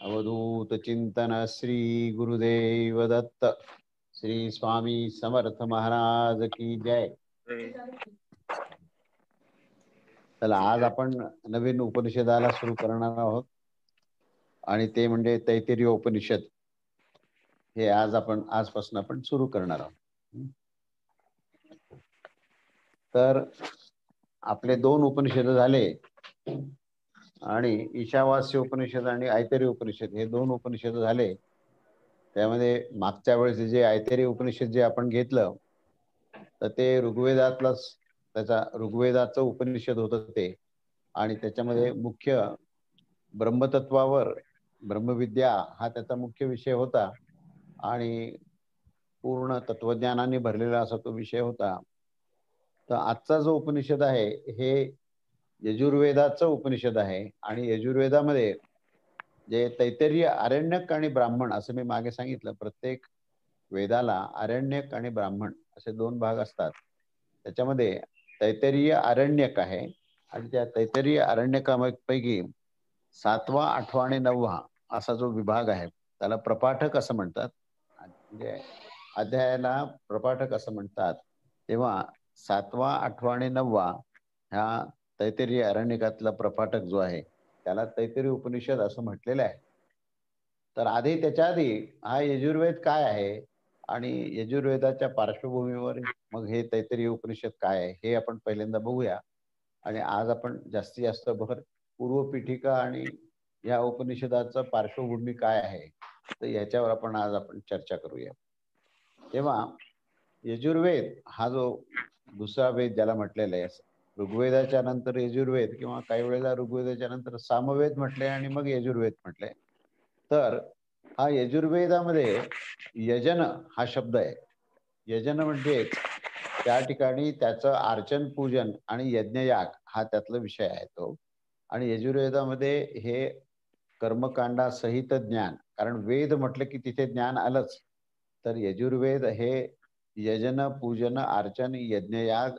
अवधूत चिंतन श्री गुरुदेव दत्त। श्री स्वामी समर्थ महाराज की जय। चला, आज आपण नवीन उपनिषदाला सुरू करणार आहोत आणि ते म्हणजे तैत्तिरीय उपनिषद. हे आजपासून आपण सुरू करणार आहोत. तर आपले 2 उपनिषद झाले आणि ईशावास्य उपनिषद आणि ऐतरेय उपनिषद हे 2 उपनिषद झाले. त्यामध्ये मागच्या वेळेस जे ऐतरेय उपनिषद जे आपण घेतलं तर ते ऋग्वेदाचं उपनिषद होतं ते. आणि त्याच्यामध्ये मुख्य ब्रह्मतत्वावर ब्रह्मविद्या हा त्याचा मुख्य विषय होता आणि पूर्ण तत्वज्ञानाने भरलेला असा तो विषय होता. तर आजचा जो उपनिषद आहे हे यजुर्वेदाचं उपनिषद आहे आणि यजुर्वेदामध्ये जे तैत्तिरीय, आरण्यक आणि ब्राह्मण असं मी मागे सांगितलं. प्रत्येक वेदाला आरण्यक आणि ब्राह्मण असे 2 भाग असतात. त्याच्यामध्ये तैत्तिरीय आरण्यक आहे आणि त्या तैत्तिरीय आरण्यकापैकी 7वा, 8वा आणि 9वा असा जो विभाग आहे त्याला प्रपाठक असं म्हणतात. म्हणजे अध्यायाला प्रपाठक असं म्हणतात. तेव्हा 7वा, 8वा आणि 9वा ह्या तैत्तिरीय आरण्यकातला प्रपाठक जो आहे त्याला तैत्तिरीय उपनिषद असं म्हटलेलं आहे. तर त्याच्या आधी हा यजुर्वेद काय आहे आणि यजुर्वेदाच्या पार्श्वभूमीवर मग हे तैत्तिरीय उपनिषद काय आहे हे आपण पहिल्यांदा बघूया. आणि आज आपण जास्तीत जास्त भर पूर्वपीठिका आणि या उपनिषदाचं पार्श्वभूमी काय आहे तर याच्यावर आपण चर्चा करूया. तेव्हा यजुर्वेद हा जो दुसरा वेद ज्याला म्हटलेला आहे, ऋग्वेदाच्या नंतर यजुर्वेद किंवा काही वेळेला ऋग्वेदाच्या नंतर सामवेद म्हटले आणि मग यजुर्वेद म्हटले. तर हा यजुर्वेदामध्ये यजन हा शब्द आहे. यजन म्हणजे त्या ठिकाणी त्याचं अर्चन, पूजन आणि यज्ञयाग हा त्यातला विषय आहे तो. आणि यजुर्वेदामध्ये हे कर्मकांडासहित ज्ञान, कारण वेद म्हटलं की तिथे ज्ञान आलंच. तर यजुर्वेद हे यजन, पूजन, अर्चन, यज्ञयाग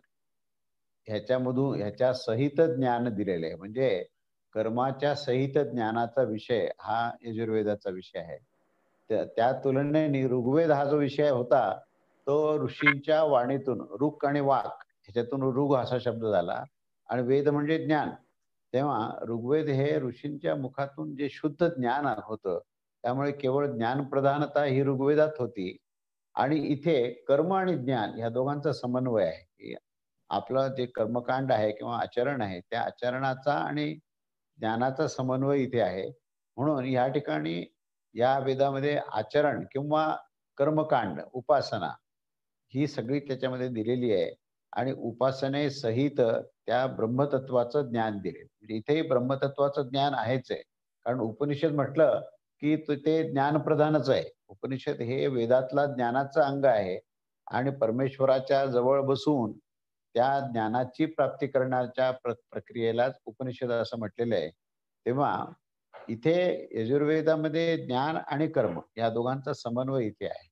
ह्याच्या सहित ज्ञान दिलेले आहे. म्हणजे कर्माच्या सहित ज्ञानाचा विषय हा यजुर्वेदाचा विषय आहे. त्या तुलनेने ऋग्वेद हा जो विषय होता तो ऋषींच्या वाणीतून, ऋक् आणि वाक ह्याच्यातून ऋग असा शब्द झाला आणि वेद म्हणजे ज्ञान. तेव्हा ऋग्वेद हे ऋषींच्या मुखातून जे शुद्ध ज्ञान होतं त्यामुळे केवळ ज्ञानप्रधानता ही ऋग्वेदात होती. आणि इथे कर्म आणि ज्ञान ह्या दोघांचा समन्वय आहे. आपलं जे कर्मकांड आहे किंवा आचरण आहे त्या आचरणाचा आणि ज्ञानाचा समन्वय इथे आहे. म्हणून या ठिकाणी या वेदामध्ये आचरण किंवा कर्मकांड, उपासना ही सगळी त्याच्यामध्ये दिलेली आहे आणि उपासनेसहित त्या ब्रह्मतत्वाचं ज्ञान दिले. म्हणजे इथे ब्रह्मतत्वाचं ज्ञान आहेच आहे. कारण उपनिषद म्हटलं की ते ज्ञानप्रधानच आहे. उपनिषद हे वेदातला ज्ञानाचं अंग आहे आणि परमेश्वराच्या जवळ बसून त्या ज्ञानाची प्राप्ती करण्याच्या प्रक्रियेलाच उपनिषद असं म्हटलेलं आहे. तेव्हा इथे यजुर्वेदामध्ये ज्ञान आणि कर्म या दोघांचा समन्वय इथे आहे.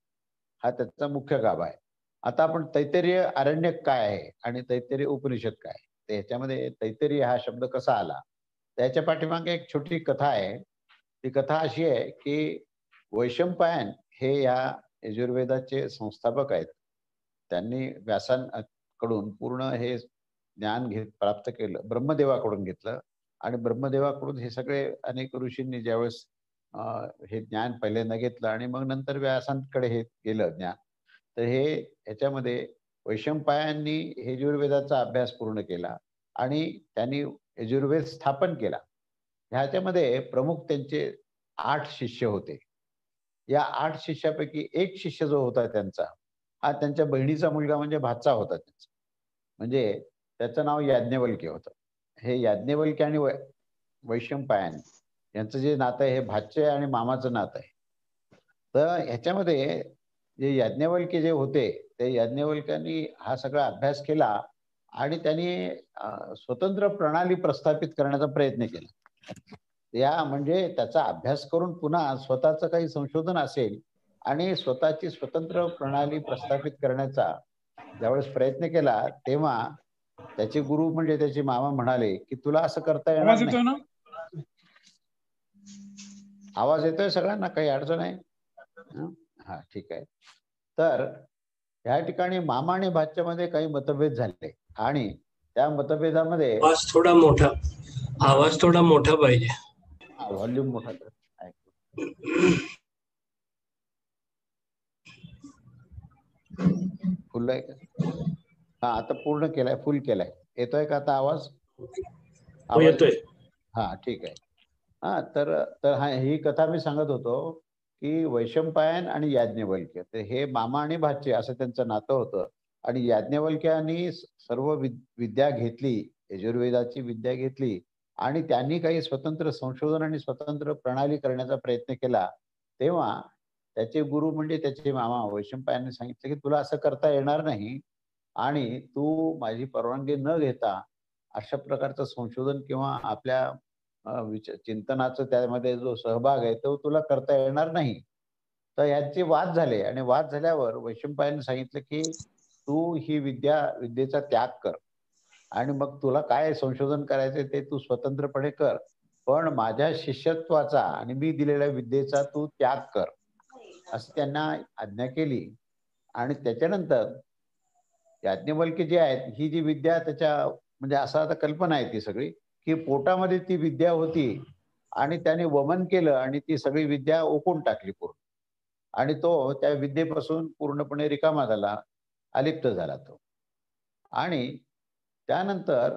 हा त्याचा मुख्य गाभा आहे. आता आपण तैत्तिरीय आरण्यक काय आहे आणि तैत्तिरीय उपनिषद काय आहे, तर ह्याच्यामध्ये तैत्तिरीय हा शब्द कसा आला त्याच्या पाठीमागे एक छोटी कथा आहे. ती कथा अशी आहे की वैशंपायन हे या यजुर्वेदाचे संस्थापक आहेत. त्यांनी व्यासांकडून पूर्ण हे ज्ञान प्राप्त केलं, ब्रह्मदेवाकडून घेतलं आणि ब्रह्मदेवाकडून हे सगळे अनेक ऋषींनी ज्यावेळेस हे ज्ञान पहिल्यांदा घेतलं आणि मग नंतर व्यासांकडे हे गेलं ज्ञान. तर ह्याच्यामध्ये वैशंपायनांनी यजुर्वेदाचा अभ्यास पूर्ण केला आणि त्यांनी यजुर्वेद स्थापन केला. ह्याच्यामध्ये प्रमुख त्यांचे 8 शिष्य होते. या 8 शिष्यापैकी एक शिष्य जो होता त्यांचा हा त्यांच्या बहिणीचा मुलगा म्हणजे भाचा होता त्यांचा. म्हणजे त्याचं नाव याज्ञवल्क्य होतं. हे याज्ञवल्क्य आणि वैशंपायन यांचं जे नातं आहे हे भाचे आणि मामाचं नातं आहे. तर ह्याच्यामध्ये जे याज्ञवल्क्य जे होते ते याज्ञवल्क्यांनी हा सगळा अभ्यास केला आणि त्यांनी स्वतंत्र प्रणाली प्रस्थापित करण्याचा प्रयत्न केला. या म्हणजे त्याचा अभ्यास करून पुन्हा स्वतःचं काही संशोधन असेल आणि स्वतःची स्वतंत्र प्रणाली प्रस्थापित करण्याचा ज्यावेळेस प्रयत्न केला तेव्हा त्याचे गुरु म्हणजे त्याचे मामा म्हणाले की तुला असं करता येणार नाही. आवाज येतोय सगळ्यांना? काही अडचण आहे? हा, ठीक आहे. तर या ठिकाणी मामा आणि भाच्यामध्ये काही मतभेद झाले आणि त्या मतभेदामध्ये आवाज थोडा मोठा, आवाज थोडा मोठा पाहिजे. व्हॉल्यूम मोठा कर. फुल आहे का? हा, आता पूर्ण केलाय, फुल केलाय. येतोय का आता आवाज? हो, येतोय. हा, ठीक आहे. हा, तर तर हा, ही कथा मी सांगत होतो की वैशंपायन आणि याज्ञवल्क्य, तर हे मामा आणि भाचे असं त्यांचं नातं होतं. आणि याज्ञवल्क्यानी सर्व विद्या घेतली, यजुर्वेदाची विद्या घेतली आणि त्यांनी काही स्वतंत्र संशोधन आणि स्वतंत्र प्रणाली करण्याचा प्रयत्न केला. तेव्हा त्याचे गुरु म्हणजे त्याचे मामा वैशंपायनाने सांगितलं की तुला असं करता येणार नाही आणि तू माझी परवानगी न घेता अशा प्रकारचं संशोधन किंवा आपल्या चिंतनाचं त्यामध्ये जो सहभाग आहे तो तुला करता येणार नाही. तर यांचे वाद झाले आणि वाद झाल्यावर वैशंपायनाने सांगितलं की तू ही विद्येचा त्याग कर आणि मग तुला काय संशोधन करायचं ते तू स्वतंत्रपणे कर, पण माझ्या शिष्यत्वाचा आणि मी दिलेल्या विद्येचा तू त्याग कर, असं त्यांना आज्ञा केली. आणि त्याच्यानंतर याज्ञवल्क्य जे आहेत, ही जी विद्या त्याच्या म्हणजे असं आता कल्पना आहे ती सगळी, की पोटामध्ये ती विद्या होती आणि त्याने वमन केलं आणि ती सगळी विद्या ओकून टाकली पूर्ण. आणि तो त्या विद्येपासून पूर्णपणे रिकामा झाला, अलिप्त झाला तो. आणि त्यानंतर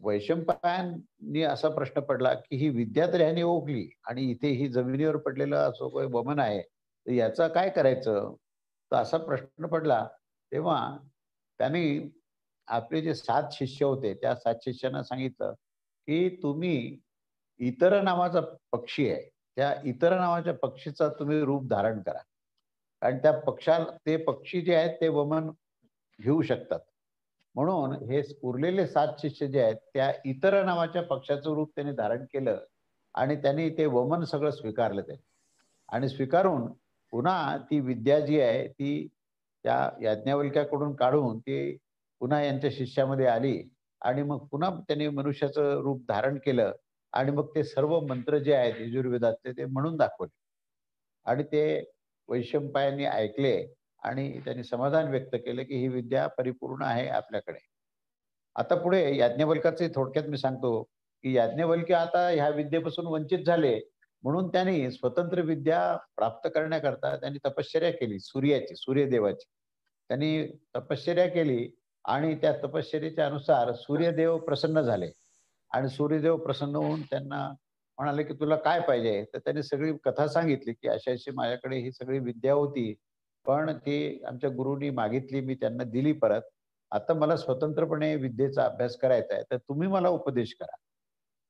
वैशंपायनांनी असा प्रश्न पडला, की ही विद्या तर ह्याने ओकली आणि इथे ही जमिनीवर पडलेलं असं काही वमन आहे, तर याचं काय करायचं? तर असा प्रश्न पडला. तेव्हा त्यांनी आपले जे 7 शिष्य होते, त्या 7 शिष्यांना सांगितलं, की तुम्ही इतर नावाचा पक्षी आहे, त्या इतर नावाच्या पक्षीचा तुम्ही रूप धारण करा. कारण त्या ते पक्षी जे आहेत ते वमन घेऊ शकतात. म्हणून हे उरलेले 7 शिष्य जे आहेत, त्या इतर नावाच्या पक्षाचं रूप त्यांनी धारण केलं आणि त्यांनी ते वमन सगळं स्वीकारलं त्यांनी. आणि स्वीकारून पुन्हा ती विद्या जी आहे ती त्या याज्ञवल्क्याकडून काढून ती पुन्हा यांच्या शिष्यामध्ये आली आणि मग पुन्हा त्यांनी मनुष्याचं रूप धारण केलं आणि मग ते सर्व मंत्र जे आहेत यजुर्वेदातले ते म्हणून दाखवले. आणि ते वैशंपायनांनी ऐकले आणि त्यांनी समाधान व्यक्त केलं की ही विद्या परिपूर्ण आहे आपल्याकडे. आता पुढे याज्ञवल्क्याचे थोडक्यात मी सांगतो, की याज्ञवल्क्य आता ह्या विद्येपासून वंचित झाले, म्हणून त्यांनी स्वतंत्र विद्या प्राप्त करण्याकरता त्यांनी तपश्चर्या केली सूर्याची, सूर्यदेवाची. त्यांनी तपश्चर्या केली आणि त्या तपश्चर्येच्या अनुसार सूर्यदेव प्रसन्न झाले आणि सूर्यदेव प्रसन्न होऊन त्यांना म्हणाले, की तुला काय पाहिजे? तर त्यांनी सगळी कथा सांगितली, की अशी-अशी माझ्याकडे ही सगळी विद्या होती, पण ती आमच्या गुरूंनी मागितली, मी त्यांना दिली परत. आता मला स्वतंत्रपणे विद्येचा अभ्यास करायचा आहे, तर तुम्ही मला उपदेश करा.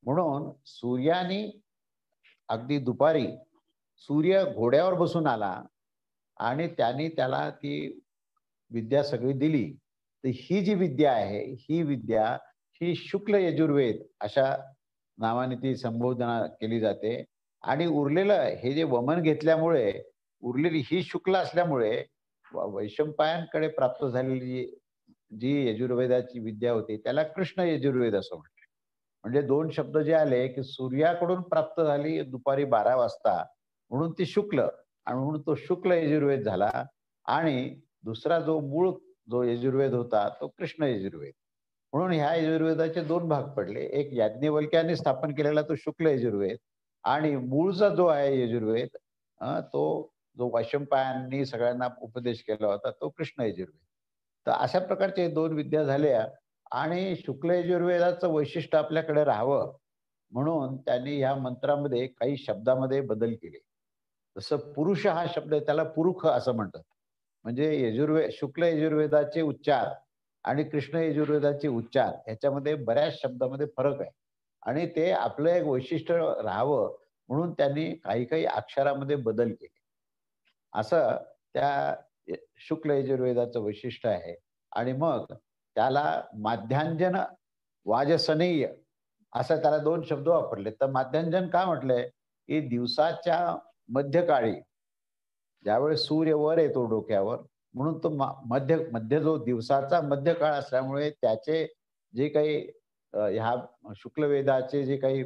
म्हणून सूर्यानी अगदी दुपारी सूर्य घोड्यावर बसून आला आणि त्याने त्याला ती विद्या सगळी दिली. तर ही जी विद्या आहे, ही विद्या ही शुक्ल यजुर्वेद अशा नावाने ती संबोधना केली जाते. आणि उरलेलं हे जे वमन घेतल्यामुळे उरलेली ही शुक्ल असल्यामुळे वैशंपायनकडे प्राप्त झालेली जी यजुर्वेदाची विद्या होती त्याला कृष्ण यजुर्वेद असं म्हणतात. म्हणजे 2 शब्द जे आले, की सूर्याकडून प्राप्त झाली दुपारी 12 वाजता म्हणून ती शुक्ल आणि म्हणून तो शुक्ल यजुर्वेद झाला. आणि दुसरा जो मूळ जो यजुर्वेद होता तो कृष्ण यजुर्वेद. म्हणून ह्या यजुर्वेदाचे 2 भाग पडले. एक याज्ञवल्क्याने स्थापन केलेला तो शुक्ल यजुर्वेद आणि मूळचा जो आहे यजुर्वेद तो जो वैशंपायनांनी सगळ्यांना उपदेश केला होता तो कृष्ण यजुर्वेद. तर अशा प्रकारचे 2 विद्या झाल्या आणि शुक्ल यजुर्वेदाचं वैशिष्ट्य आपल्याकडे राहावं म्हणून त्यांनी ह्या मंत्रामध्ये काही शब्दामध्ये बदल केले. जसं पुरुष हा शब्द आहे त्याला पुरुष असं म्हणतात. म्हणजे शुक्ल यजुर्वेदाचे उच्चार आणि कृष्ण यजुर्वेदाचे उच्चार ह्याच्यामध्ये बऱ्याच शब्दामध्ये फरक आहे. आणि ते आपलं एक वैशिष्ट्य राहावं म्हणून त्यांनी काही-काही अक्षरामध्ये बदल केले. असं त्या शुक्ल यजुर्वेदाचं वैशिष्ट्य आहे. आणि मग त्याला माध्यान्जन वाजसनेय असं त्याला 2 शब्द वापरले. तर माध्यान्जन का म्हटलंय, की दिवसाच्या मध्यकाळी ज्यावेळेस सूर्य वर येतो डोक्यावर म्हणून तो मध्य जो दिवसाचा मध्यकाळ असल्यामुळे त्याचे जे काही ह्या शुक्ल वेदाचे जे काही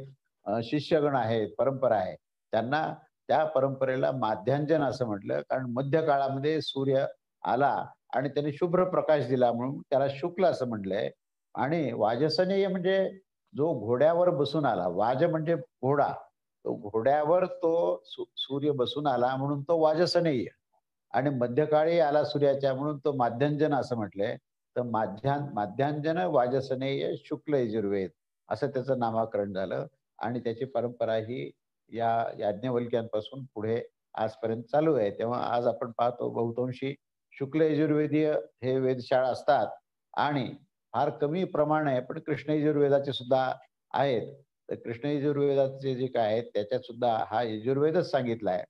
शिष्यगण आहेत, परंपरा आहे, त्यांना त्या परंपरेला माध्यांजन असं म्हटलं, कारण मध्य काळामध्ये सूर्य आला आणि त्याने शुभ्र प्रकाश दिला म्हणून त्याला शुक्ल असं म्हटलंय. आणि वाजसनेय म्हणजे जो घोड्यावर बसून आला, वाज म्हणजे घोडा, तो घोड्यावर तो सूर्य बसून आला म्हणून तो वाजसनेय. आणि मध्यकाळी आला सूर्याच्या म्हणून तो माध्यांजन असं म्हटलंय. तर माध्यांजन वाजसनेय शुक्ल यजुर्वेद असं त्याचं नामाकरण झालं. आणि त्याची परंपरा ही या याज्ञवल्क्यांपासून पुढे आजपर्यंत चालू आहे. तेव्हा आज आपण पाहतो बहुतांशी शुक्ल यजुर्वेदीय हे वेधशाळा असतात आणि फार कमी प्रमाण आहे, पण कृष्ण यजुर्वेदाचे सुद्धा आहेत. तर कृष्ण यजुर्वेदाचे जे काय आहेत त्याच्यात सुद्धा हा यजुर्वेदच सांगितला आहे.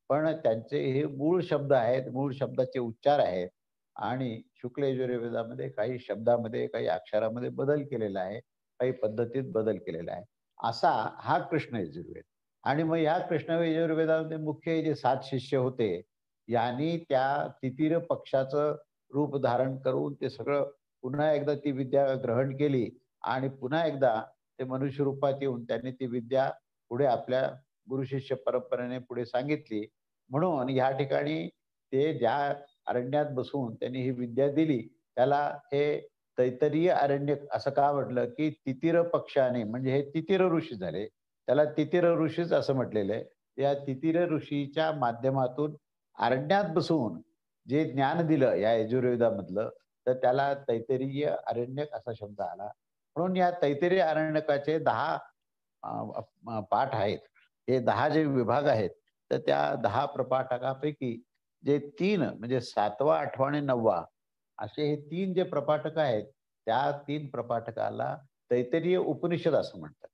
पण त्यांचे हे मूळ शब्द आहेत, मूळ शब्दाचे उच्चार आहेत. आणि शुक्ल यजुर्वेदामध्ये काही शब्दामध्ये, काही अक्षरामध्ये बदल केलेला आहे, काही पद्धतीत बदल केलेला आहे. असा हा कृष्ण यजुर्वेद. आणि मग या कृष्ण यजुर्वेदामध्ये मुख्य जे 7 शिष्य होते, यांनी त्या तितिर पक्षाचं रूप धारण करून ते सगळं पुन्हा एकदा ती विद्या ग्रहण केली आणि पुन्हा एकदा ते मनुष्य रूपात येऊन त्यांनी ती विद्या पुढे आपल्या गुरु शिष्य परंपरेने पुढे सांगितली. म्हणून या ठिकाणी ते ज्या अरण्यात बसून त्यांनी ही विद्या दिली, त्याला हे तैत्तरीय अरण्य असं का म्हटलं, की तितिर पक्षाने म्हणजे हे तितिर ऋषी झाले. त्याला तितिर ऋषीच असं म्हटलेलं आहे. या तितिर ऋषीच्या माध्यमातून अरण्यात बसून जे ज्ञान दिलं या यजुर्वेदामधलं, तर त्याला तैत्तरीय अरण्यक असा शब्द आला. म्हणून या तैत्तरीय अरण्यकाचे 10 पाठ आहेत. हे 10 जे विभाग आहेत, तर त्या 10 प्रपाठकापैकी जे 3 म्हणजे 7वा, 8वा आणि 9वा असे हे 3 जे प्रपाठक आहेत, त्या 3 प्रपाठकाला तैत्तरीय उपनिषद असं म्हणतात.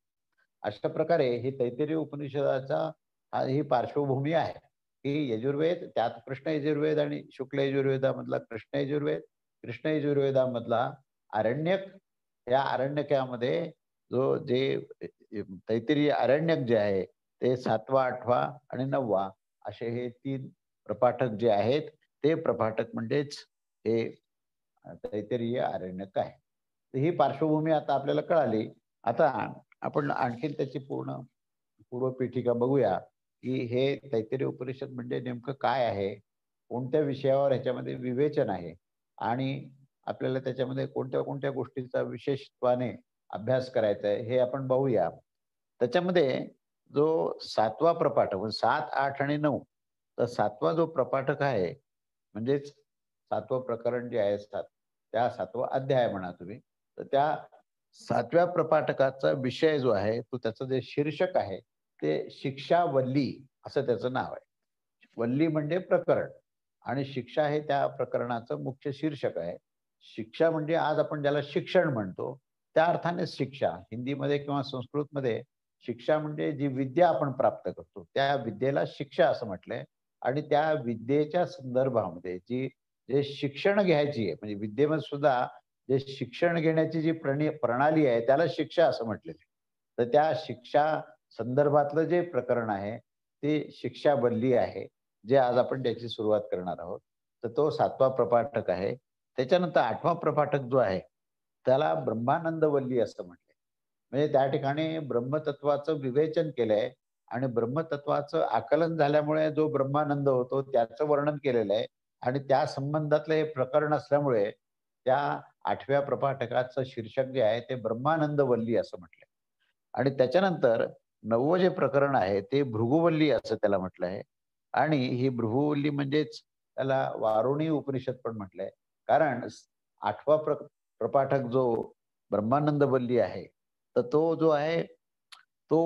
अशा प्रकारे हे तैत्तरीय उपनिषदाचा ही पार्श्वभूमी आहे, की यजुर्वेद त्यात कृष्ण यजुर्वेद आणि शुक्ल यजुर्वेदामधला कृष्ण यजुर्वेद, कृष्ण यजुर्वेदामधला आरण्यक, या आरण्यकामध्ये जे तैत्तरीय आरण्यक जे आहे ते 7वा, 8वा आणि 9वा असे हे 3 प्रपाठक जे आहेत, ते प्रपाठक म्हणजेच हे तैत्तरीय आरण्यक आहे. तर ही पार्श्वभूमी आता आपल्याला कळाली. आता आपण आणखीन त्याची पूर्वपीठिका बघूया, की हे तैत्तरीय उपनिषद म्हणजे नेमकं काय आहे, कोणत्या विषयावर ह्याच्यामध्ये विवेचन आहे आणि आपल्याला त्याच्यामध्ये कोणत्या कोणत्या गोष्टींचा विशेषत्वाने अभ्यास करायचा आहे हे आपण बघूया. त्याच्यामध्ये जो 7वा प्रपाठक म्हणजे 7, 8 आणि 9, तर 7वा जो प्रपाठक आहे म्हणजेच 7वं प्रकरण जे आहे त्या 7वा अध्याय म्हणा तुम्ही, तर त्या 7व्या प्रपाठकाचा विषय जो आहे तो त्याचं जे शीर्षक आहे ते शिक्षावल्ली असं त्याचं नाव आहे. वल्ली म्हणजे प्रकरण आणि शिक्षा हे त्या प्रकरणाचं मुख्य शीर्षक आहे. शिक्षा म्हणजे आज आपण ज्याला शिक्षण म्हणतो त्या अर्थाने शिक्षा. हिंदीमध्ये किंवा संस्कृतमध्ये शिक्षा म्हणजे जी विद्या आपण प्राप्त करतो त्या विद्येला शिक्षा असं म्हटलंय. आणि त्या विद्येच्या संदर्भामध्ये जे शिक्षण घ्यायची आहे म्हणजे विद्येमध्ये सुद्धा जे शिक्षण घेण्याची जी प्रणाली आहे त्याला शिक्षा असं म्हटलेलं आहे. तर त्या शिक्षा संदर्भातलं जे प्रकरण आहे ते शिक्षावल्ली आहे, जे आज आपण त्याची सुरुवात करणार आहोत. तर तो 7वा प्रपाठक आहे. त्याच्यानंतर 8वा प्रपाठक जो आहे त्याला ब्रह्मानंदवल्ली असं म्हटलंय. म्हणजे त्या ठिकाणी ब्रह्मतत्वाचं विवेचन केलंय आणि ब्रह्मतत्वाचं आकलन झाल्यामुळे जो ब्रह्मानंद होतो त्याचं वर्णन केलेलं आहे. आणि त्या संबंधातलं हे प्रकरण असल्यामुळे त्या 8व्या प्रपाठकाचं शीर्षक जे आहे ते ब्रह्मानंदवल्ली असं म्हटलंय. आणि त्याच्यानंतर 9वं जे प्रकरण आहे ते भृगुवल्ली असं त्याला म्हटलं आहे. आणि ही भृगुवल्ली म्हणजेच त्याला वारुणी उपनिषद पण म्हटलंय. कारण 8वा प्रपाठक जो ब्रह्मानंदवल्ली आहे, तर तो जो आहे तो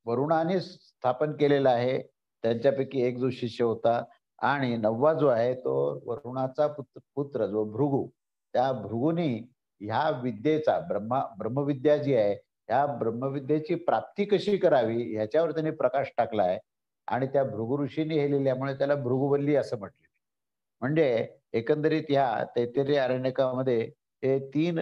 वरुणाने स्थापन केलेला आहे. त्यांच्यापैकी एक जो शिष्य होता. आणि 9वा जो आहे तो वरुणाचा पुत्र जो भृगू, त्या भृगूनी ह्या विद्येचा ब्रह्मविद्या जी आहे ह्या ब्रह्मविद्येची प्राप्ती कशी करावी ह्याच्यावर त्यांनी प्रकाश टाकला आहे. आणि त्या भृगु ऋषींनी हे लिहिल्यामुळे त्याला भृगुवल्ली असं म्हटले. म्हणजे एकंदरीत ह्या तैत्तरीय अरण्यकामध्ये हे 3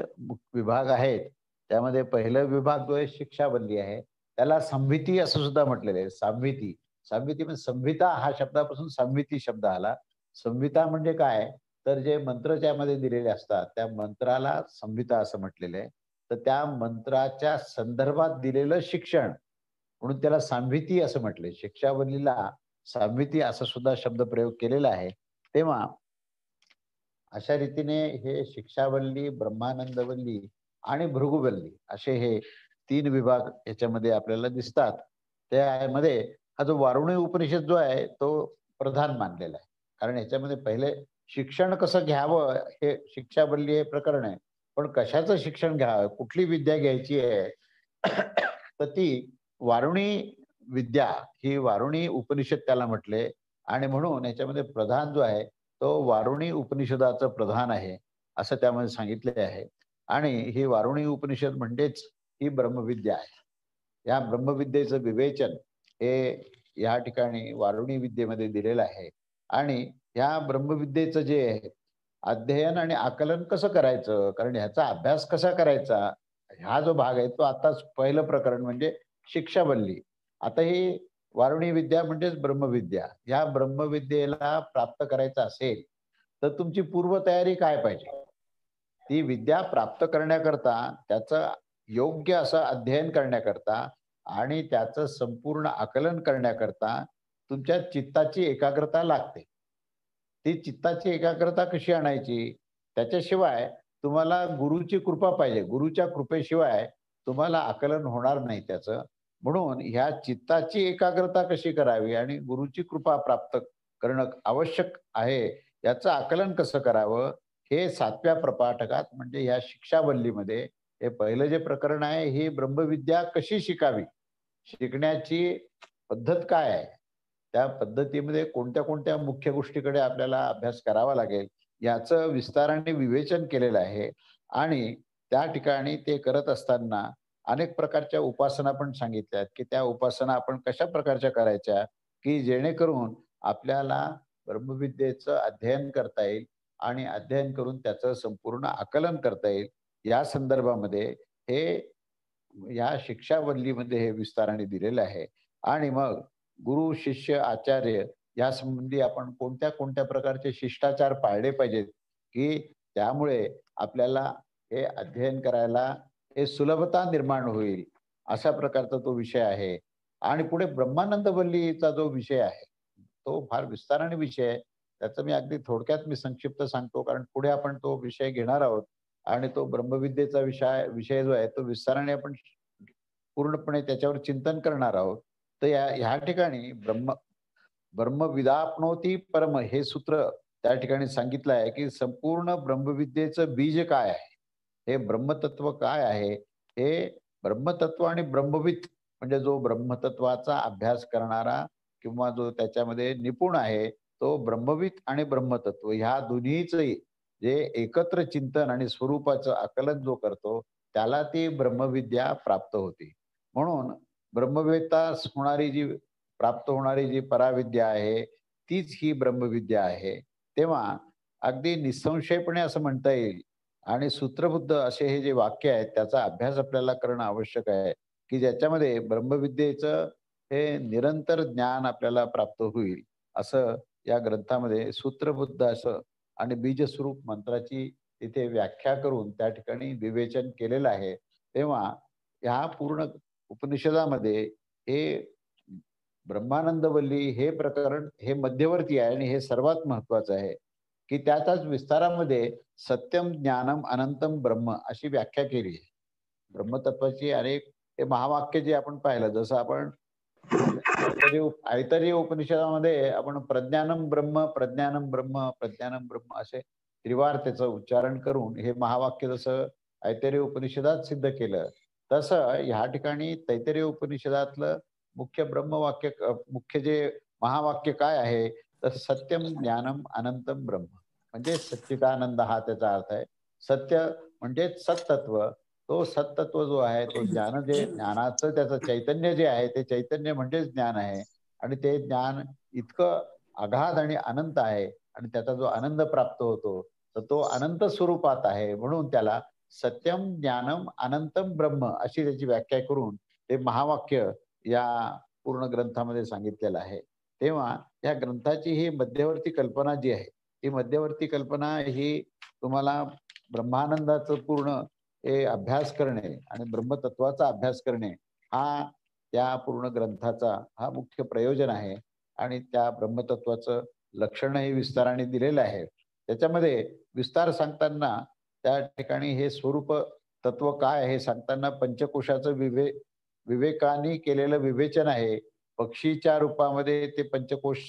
विभाग आहेत. त्यामध्ये पहिला विभाग जो आहे शिक्षावल्ली आहे. त्याला संहिती असं सुद्धा म्हटलेलं आहे. संहिती. संहिती म्हणजे संहिता हा शब्दापासून संहिती शब्द आला. संहिता म्हणजे काय? तर जे मंत्र त्यामध्ये दिलेले असतात त्या मंत्राला संहिता असं म्हटलेलं आहे. तर त्या मंत्राच्या संदर्भात दिलेलं शिक्षण म्हणून त्याला सांविती असं म्हटलंय. शिक्षावल्लीला सांविती असा सुद्धा शब्दप्रयोग केलेला आहे. तेव्हा अशा रीतीने हे शिक्षावल्ली, ब्रह्मानंदवल्ली आणि भृगुवल्ली असे हे 3 विभाग याच्यामध्ये आपल्याला दिसतात. त्यामध्ये हा जो वारुणी उपनिषद जो आहे तो प्रधान मानलेला आहे. कारण याच्यामध्ये पहिले शिक्षण कसं घ्यावं हे शिक्षावल्ली हे प्रकरण आहे. पण कशाचं शिक्षण घ्यावं, कुठली विद्या घ्यायची आहे तर ती वारुणी विद्या, ही वारुणी उपनिषद त्याला म्हटले आणि म्हणून याच्यामध्ये प्रधान जो आहे तो वारुणी उपनिषदाचं प्रधान आहे, असं त्यामध्ये सांगितले आहे. आणि ही वारुणी उपनिषद म्हणजेच ही ब्रह्मविद्या आहे. या ब्रह्मविद्येचं विवेचन हे या ठिकाणी वारुणी विद्येमध्ये दिलेलं आहे. आणि ह्या ब्रह्मविद्येचं जे आहे अध्ययन आणि आकलन कसं करायचं, कारण ह्याचा अभ्यास कसा करायचा, हा जो भाग आहे तो आताच पहिलं प्रकरण म्हणजे शिक्षावल्ली. आता ही वारुणी विद्या म्हणजेच ब्रह्मविद्या. या ब्रह्मविद्येला प्राप्त करायचं असेल तर तुमची पूर्वतयारी काय पाहिजे? ती विद्या प्राप्त करण्याकरता त्याचं योग्य असं अध्ययन करण्याकरता आणि त्याचं संपूर्ण आकलन करण्याकरता तुमच्या चित्ताची एकाग्रता लागते. ती चित्ताची एकाग्रता कशी आणायची? त्याच्याशिवाय तुम्हाला गुरुची कृपा पाहिजे. गुरुच्या कृपेशिवाय तुम्हाला आकलन होणार नाही त्याचं. म्हणून ह्या चित्ताची एकाग्रता कशी करावी आणि गुरुची कृपा प्राप्त करणं आवश्यक आहे, याचं आकलन कसं करावं, हे 7व्या प्रपाठकात म्हणजे ह्या शिक्षावल्लीमध्ये हे पहिलं जे प्रकरण आहे, ही ब्रह्मविद्या कशी शिकावी? शिकण्याची पद्धत काय आहे? त्या पद्धतीमध्ये कोणत्या कोणत्या मुख्य गोष्टीकडे आपल्याला अभ्यास करावा लागेल, याचं विस्ताराने विवेचन केलेलं आहे. आणि त्या ठिकाणी ते करत असताना अनेक प्रकारच्या उपासना पण सांगितल्यात, की त्या उपासना आपण कशा प्रकारच्या करायच्या, की जेणेकरून आपल्याला ब्रह्मविद्येचं अध्ययन करता येईल आणि अध्ययन करून त्याचं संपूर्ण आकलन करता येईल. या संदर्भामध्ये हे या शिक्षावल्लीमध्ये हे विस्ताराने दिलेलं आहे. आणि मग गुरु, शिष्य, आचार्य या संबंधी आपण कोणत्या कोणत्या प्रकारचे शिष्टाचार पाळले पाहिजेत, की त्यामुळे आपल्याला हे अध्ययन करायला हे सुलभता निर्माण होईल, अशा प्रकारचा तो विषय आहे. आणि पुढे ब्रह्मानंदवल्लीचा जो विषय आहे, तो फार विस्ताराने विषय आहे. त्याचं मी अगदी थोडक्यात संक्षिप्त सांगतो, कारण पुढे आपण तो विषय घेणार आहोत आणि तो ब्रह्मविद्येचा विषय विषय जो आहे तो विस्ताराने आपण पूर्णपणे त्याच्यावर चिंतन करणार आहोत. तर ह्या ठिकाणी ब्रह्मविदाप्नोती परम हे सूत्र त्या ठिकाणी सांगितलं आहे, की संपूर्ण ब्रह्मविद्येचं बीज काय आहे, हे ब्रह्मतत्व काय आहे, हे ब्रह्मतत्व आणि ब्रह्मविद म्हणजे जो ब्रह्मतत्वाचा अभ्यास करणारा किंवा जो त्याच्यामध्ये निपुण आहे, तो ब्रह्मविद आणि ब्रह्मतत्व ह्या दोन्हीचंही जे एकत्र चिंतन आणि स्वरूपाचं आकलन जो करतो, त्याला ती ब्रह्मविद्या प्राप्त होती. म्हणून ब्रह्मवेत्ता होणारी जी प्राप्त होणारी जी पराविद्या आहे, तीच ही ब्रह्मविद्या आहे. तेव्हा अगदी निसंशयपणे असं म्हणता येईल आणि सूत्रबद्ध असे हे जे वाक्य आहेत, त्याचा अभ्यास आपल्याला करणं आवश्यक आहे, की ज्याच्यामध्ये ब्रह्मविद्येचं हे निरंतर ज्ञान आपल्याला प्राप्त होईल, असं या ग्रंथामध्ये सूत्रबद्ध असं आणि बीजस्वरूप मंत्राची तिथे व्याख्या करून त्या ठिकाणी विवेचन केलेलं आहे. तेव्हा ह्या पूर्ण उपनिषदामध्ये हे ब्रह्मानंदवल्ली हे प्रकरण हे मध्यवर्ती आहे आणि हे सर्वात महत्वाचं आहे, की त्याच्याच विस्तारामध्ये सत्यम ज्ञानम अनंतम ब्रह्म अशी व्याख्या केली आहे. ब्रह्मतत्वाची अनेक हे महावाक्य जे आपण पाहिलं, जसं आपण ऐतरेय उपनिषदामध्ये आपण प्रज्ञानम ब्रह्म, प्रज्ञानम ब्रह्म, प्रज्ञानम ब्रह्म असे त्रिवार त्याचं उच्चारण करून हे महावाक्य जसं ऐतरेय उपनिषदात सिद्ध केलं, तसं ह्या ठिकाणी तैतरेय उपनिषदातलं मुख्य ब्रह्मवाक्य मुख्य जे महावाक्य काय आहे, तर सत्यम ज्ञानम अनंतम ब्रह्म म्हणजे सच्चिदानंद हा त्याचा अर्थ आहे. सत्य म्हणजे सत्तत्व, तो सत्तत्व जो आहे तो ज्ञानाचं त्याचं चैतन्य जे आहे ते चैतन्य म्हणजेच ज्ञान आहे. आणि ते ज्ञान इतकं अगाध आणि अनंत आहे आणि त्याचा जो आनंद प्राप्त होतो तर तो अनंत स्वरूपात आहे. म्हणून त्याला सत्यम ज्ञानम अनंतम ब्रह्म अशी त्याची व्याख्या करून ते महावाक्य या पूर्ण ग्रंथामध्ये सांगितलेलं आहे. तेव्हा या ग्रंथाची ही मध्यवर्ती कल्पना जी आहे, ही मध्यवर्ती कल्पना ही तुम्हाला ब्रह्मानंदाचं पूर्ण हे अभ्यास करणे आणि ब्रह्मतत्वाचा अभ्यास करणे हा त्या पूर्ण ग्रंथाचा हा मुख्य प्रयोजन आहे आणि त्या ब्रह्मतत्वाचं लक्षणही विस्ताराने दिलेलं आहे. त्याच्यामध्ये विस्तार सांगताना त्या ठिकाणी हे स्वरूप तत्व काय हे सांगताना पंचकोशाचं विवेकाने केलेलं विवेचन आहे. पक्षीच्या रूपामध्ये ते पंचकोश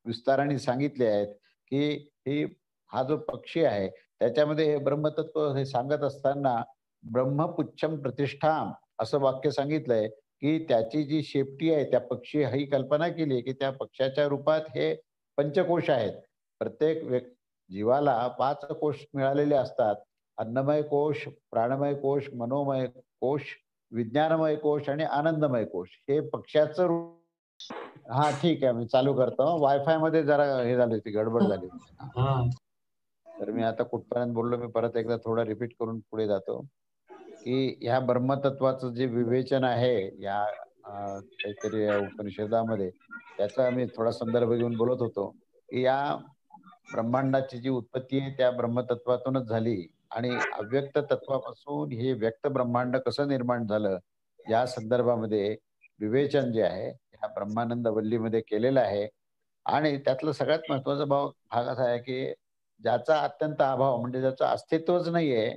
विस्ताराने सांगितले आहेत, की ही हा जो पक्षी आहे त्याच्यामध्ये हे ब्रह्मतत्व हे सांगत असताना ब्रह्मपुच्छम प्रतिष्ठाम असं वाक्य सांगितलंय, की त्याची जी शेपटी आहे त्या पक्षी ही कल्पना केली की त्या पक्षाच्या रूपात हे पंचकोश आहेत. प्रत्येक जीवाला 5 कोश मिळालेले असतात. अन्नमय कोश, प्राणमय कोश, मनोमय कोश, विज्ञानमय कोश आणि आनंदमय कोश. हे पक्ष्याचं रूप. हां, ठीक आहे. मी चालू करतो. वायफायमध्ये जरा हे झाली होती, गडबड झाली होती. हां. हा तर मी आता कुठपर्यंत बोललो मी परत एकदा थोडं रिपीट करून पुढे जातो, की ह्या ब्रह्मतत्वाचं जे विवेचन आहे या काहीतरी या उपनिषदामध्ये, त्याचा मी थोडा संदर्भ घेऊन बोलत होतो, की या ब्रह्मांडाची जी उत्पत्ती आहे त्या ब्रह्मतत्वातूनच झाली आणि अव्यक्त तत्वापासून हे व्यक्त ब्रह्मांड कसं निर्माण झालं, या संदर्भामध्ये विवेचन जे आहे, ह्या ब्रह्मानंद वल्लीमध्ये केलेलं आहे. आणि त्यातला सगळ्यात महत्वाचा भाग असा आहे, की ज्याचा अत्यंत अभाव म्हणजे ज्याचं अस्तित्वच नाहीये,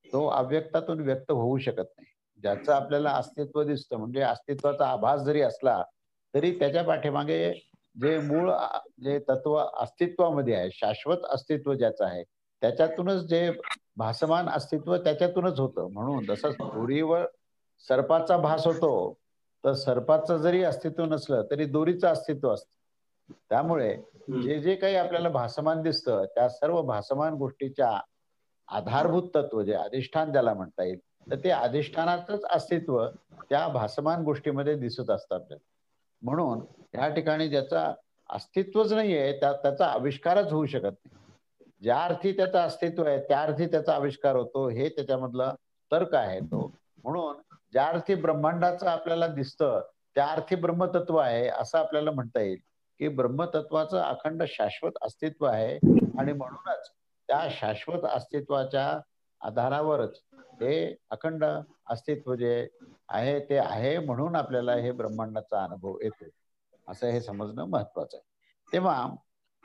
तो अव्यक्तातून व्यक्त होऊ शकत नाही. ज्याचं आपल्याला अस्तित्व दिसतं म्हणजे अस्तित्वाचा आभास जरी असला, तरी त्याच्या पाठीमागे जे मूळ जे तत्व अस्तित्वामध्ये आहे, शाश्वत अस्तित्व ज्याचं आहे, त्याच्यातूनच जे भासमान अस्तित्व त्याच्यातूनच होतं. म्हणून जसं दोरीवर सर्पाचा भास होतो, तर सर्पाचं जरी अस्तित्व नसलं, तरी दोरीचं अस्तित्व असतं. त्यामुळे जे जे काही आपल्याला भासमान दिसतं, त्या सर्व भासमान गोष्टीच्या आधारभूत तत्व जे अधिष्ठान ज्याला म्हणता येईल, तर ते अधिष्ठानाचंच अस्तित्व त्या भासमान गोष्टीमध्ये दिसत असतं आपल्याला. म्हणून या ठिकाणी ज्याचं अस्तित्वच नाहीये, त्याचा आविष्कारच होऊ शकत नाही. ज्या अर्थी त्याचं अस्तित्व आहे, त्या अर्थी त्याचा आविष्कार होतो, हे त्याच्यामधला तर्क आहे तो. म्हणून ज्या अर्थी ब्रह्मांडाचं आपल्याला दिसतं, त्या अर्थी ब्रह्मतत्व आहे, असं आपल्याला म्हणता येईल, की ब्रह्मतत्वाचं अखंड शाश्वत अस्तित्व आहे आणि म्हणूनच त्या शाश्वत अस्तित्वाच्या आधारावरच हे अखंड अस्तित्व जे आहे, ते आहे म्हणून आपल्याला हे ब्रह्मांडाचा अनुभव येतो. असं हे समजणं महत्वाचं आहे. तेव्हा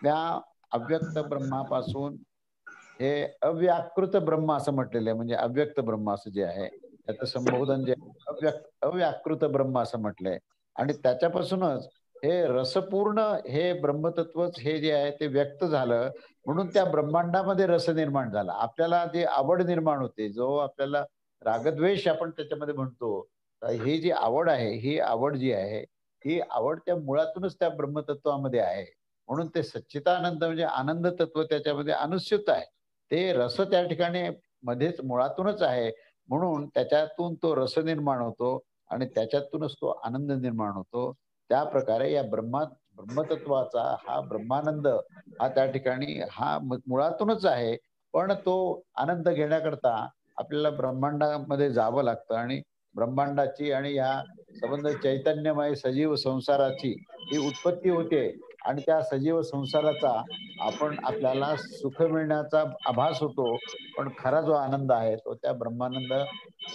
त्या अव्यक्त ब्रह्मापासून हे अव्याकृत ब्रह्म असं म्हटलेलं आहे. म्हणजे अव्यक्त ब्रह्म असं जे आहे, त्याचं संबोधन जे अव्याकृत ब्रह्म असं म्हटलंय आणि त्याच्यापासूनच हे रसपूर्ण हे ब्रह्मतत्वच हे जे आहे ते व्यक्त झालं. म्हणून त्या ब्रह्मांडामध्ये रस निर्माण झाला. आपल्याला जी आवड निर्माण होते, जो आपल्याला रागद्वेष आपण त्याच्यामध्ये म्हणतो. तर ही जी आवड आहे, ही आवड जी आहे, ही आवड त्या मुळातूनच त्या ब्रह्मतत्वामध्ये आहे. म्हणून ते सच्चिदानंद म्हणजे आनंद तत्व त्याच्यामध्ये अनुस्यूत आहे. ते रस त्या ठिकाणी मध्येच मुळातूनच आहे. म्हणून त्याच्यातून तो रस निर्माण होतो आणि त्याच्यातूनच तो आनंद निर्माण होतो. त्या प्रकारे या ब्रह्मतत्वाचा हा ब्रह्मानंद हा त्या ठिकाणी हा मुळातूनच आहे. पण तो आनंद घेण्याकरता आपल्याला ब्रह्मांडामध्ये जावं लागतं आणि ब्रह्मांडाची आणि या संबंध चैतन्यमय सजीव संसाराची ही उत्पत्ती होते आणि त्या सजीव संसाराचा आपल्याला सुख मिळण्याचा आभास होतो. पण खरा जो आनंद आहे तो त्या ब्रह्मानंद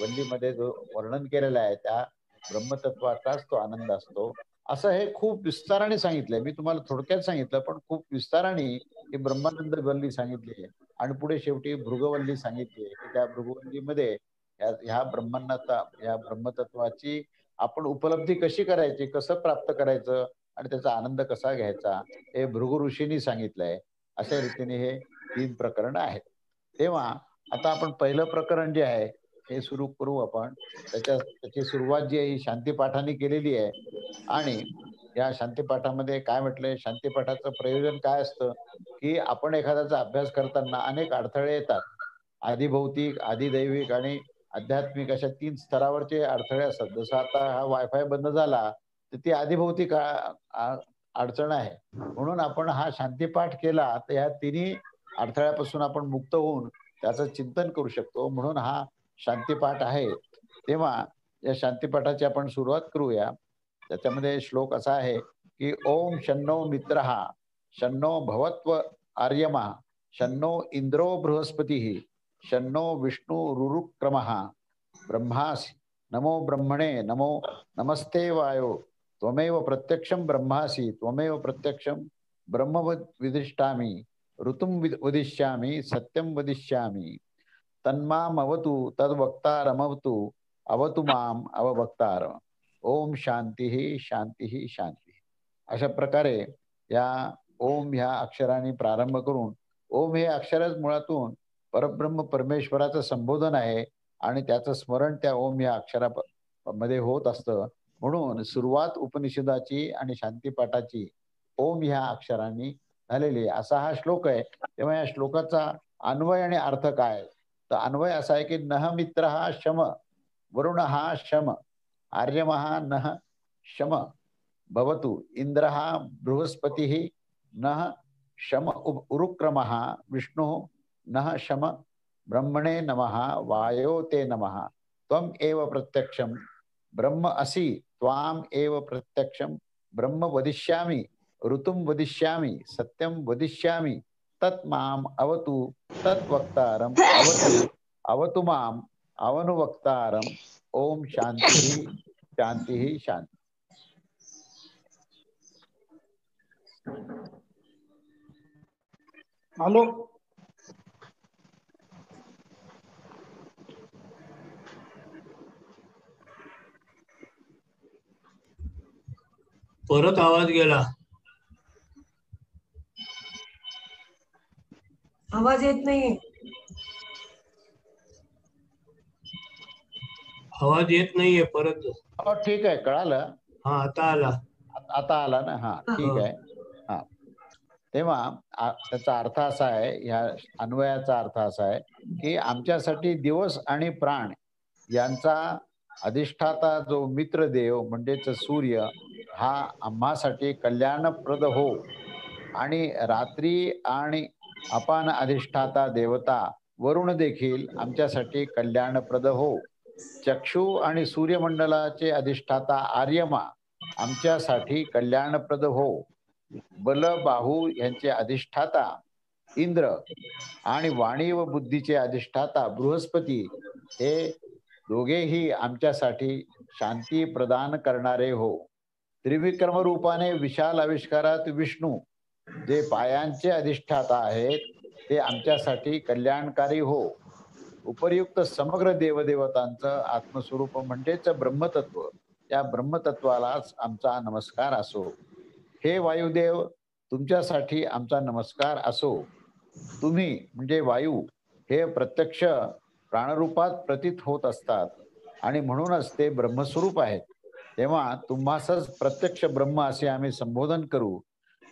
वल्लीमध्ये जो वर्णन केलेला आहे त्या ब्रह्मतत्वाचाच तो आनंद असतो. असं हे खूप विस्ताराने सांगितलंय. मी तुम्हाला थोडक्यात सांगितलं, पण खूप विस्ताराने ही ब्रह्मानंद वल्ली सांगितली आहे आणि पुढे शेवटी भृगवल्ली सांगितली आहे, की त्या भृगवल्लीमध्ये ह्या ब्रह्मांडाचा या ब्रह्मतत्वाची आपण उपलब्धी कशी करायची, कसं प्राप्त करायचं आणि त्याचा आनंद कसा घ्यायचा, हे भृगु ऋषींनी सांगितलंय. अशा रीतीने हे 3 प्रकरण आहेत. तेव्हा आता आपण पहिलं प्रकरण जे आहे, हे सुरू करू आपण. त्याची सुरुवात जी आहे ही शांतीपाठाने केलेली आहे आणि या शांतीपाठामध्ये काय म्हटलंय, शांतीपाठाचं प्रयोजन काय असतं, की आपण एखाद्याचा अभ्यास करताना अनेक अडथळे येतात. आधिभौतिक, आधिदैविक आणि आध्यात्मिक अशा 3 स्तरावरचे अडथळे असतात. जसं आता हा वायफाय बंद झाला, तर ती आधिभौतिक अडचण आहे. म्हणून आपण हा शांतीपाठ केला, तर या तिन्ही अडथळ्यापासून आपण मुक्त होऊन त्याचं चिंतन करू शकतो. म्हणून हा शांतीपाठ आहे. तेव्हा या शांतीपाठाची आपण सुरुवात करूया. त्याच्यामध्ये श्लोक असा आहे, की ओम शन्नो मित्रः, शन्नो भवत्व आर्यमः, शन्नो इंद्रो बृहस्पतिः, शन्नो विष्णु रुरुक्रमः, ब्रह्मासि नमो ब्रह्मणे नमो नमस्ते वायो त्वमेव प्रत्यक्षम ब्रह्मासि त्वमेव प्रत्यक्षम ब्रह्म विदिष्टामि ऋतुम वदिष्यामि सत्यम वदिष्यामि तन्माम अवतु तद्वक्तारमवतु अवतु माम अवभक्तारम. ओम शांती शांती शांती. अशा प्रकारे या ओम ह्या अक्षराने प्रारंभ करून, ओम हे अक्षरच मुळातून परब्रह्म परमेश्वराचं संबोधन आहे आणि त्याचं स्मरण त्या ओम या अक्षरामध्ये होत असतं. म्हणून सुरुवात उपनिषदाची आणि शांतीपाठाची ओम ह्या अक्षरांनी झालेली असा हा श्लोक आहे. तेव्हा या श्लोकाचा अन्वय आणि अर्थ काय? तर अन्वय असा आहे की नह मित्र हा शम, वरुण हा शम, आर्यमहा नह शम भवतु, इंद्र हा बृहस्पती नह शम उरुक्रमः, विष्णु नह शम ब्रह्मणे नमः, वायो ते नमः, त्वम एव प्रत्यक्षम ब्रह्म असि त्वाम एव प्रत्यक्षम ब्रह्म वदिष्यामि ऋतुम वदिष्यामि सत्यम वदिष्यामि तत् माम अवतु तत् वक्तारम अवतु अवतु माम अवनुवक्तारम. ओम शांती शांती शांती. हॅलो, परत आवाज गेला. आवाज येत नाहीये. आवाज येत नाहीये परत. हो ठीक आहे, कळालं. हा आता आला. आता आला ना. हा ठीक आहे. हा तेव्हा त्याचा अर्थ असा आहे, ह्या अन्वयाचा अर्थ असा आहे की आमच्यासाठी दिवस आणि प्राण यांचा अधिष्ठाता जो मित्रदेव म्हणजेच सूर्य हा आम्हासाठी कल्याणप्रद हो, आणि रात्री आणि अपान अधिष्ठाता देवता वरुण देखील आमच्यासाठी कल्याणप्रद हो. चक्षु आणि सूर्यमंडलाचे अधिष्ठाता आर्यमा आमच्यासाठी कल्याणप्रद हो. बल बाहू यांचे अधिष्ठाता इंद्र आणि वाणी व बुद्धीचे अधिष्ठाता बृहस्पती हे दोघेही आमच्यासाठी शांती प्रदान करणारे हो. त्रिविक्रम रूपाने विशाल आविष्कारात विष्णू जे पायांचे अधिष्ठाता आहेत ते आमच्यासाठी कल्याणकारी हो. उपर्युक्त समग्र देवदेवतांचं आत्मस्वरूप म्हणजेच ब्रह्मतत्व, त्या ब्रह्मतत्वालाच आमचा नमस्कार असो. हे वायुदेव तुमच्यासाठी आमचा नमस्कार असो. तुम्ही म्हणजे वायू हे प्रत्यक्ष प्राणरूपात प्रतीत होत असतात आणि म्हणूनच ते ब्रह्मस्वरूप आहेत. तेव्हा तुम्हासच प्रत्यक्ष ब्रह्म असे आम्ही संबोधन करू.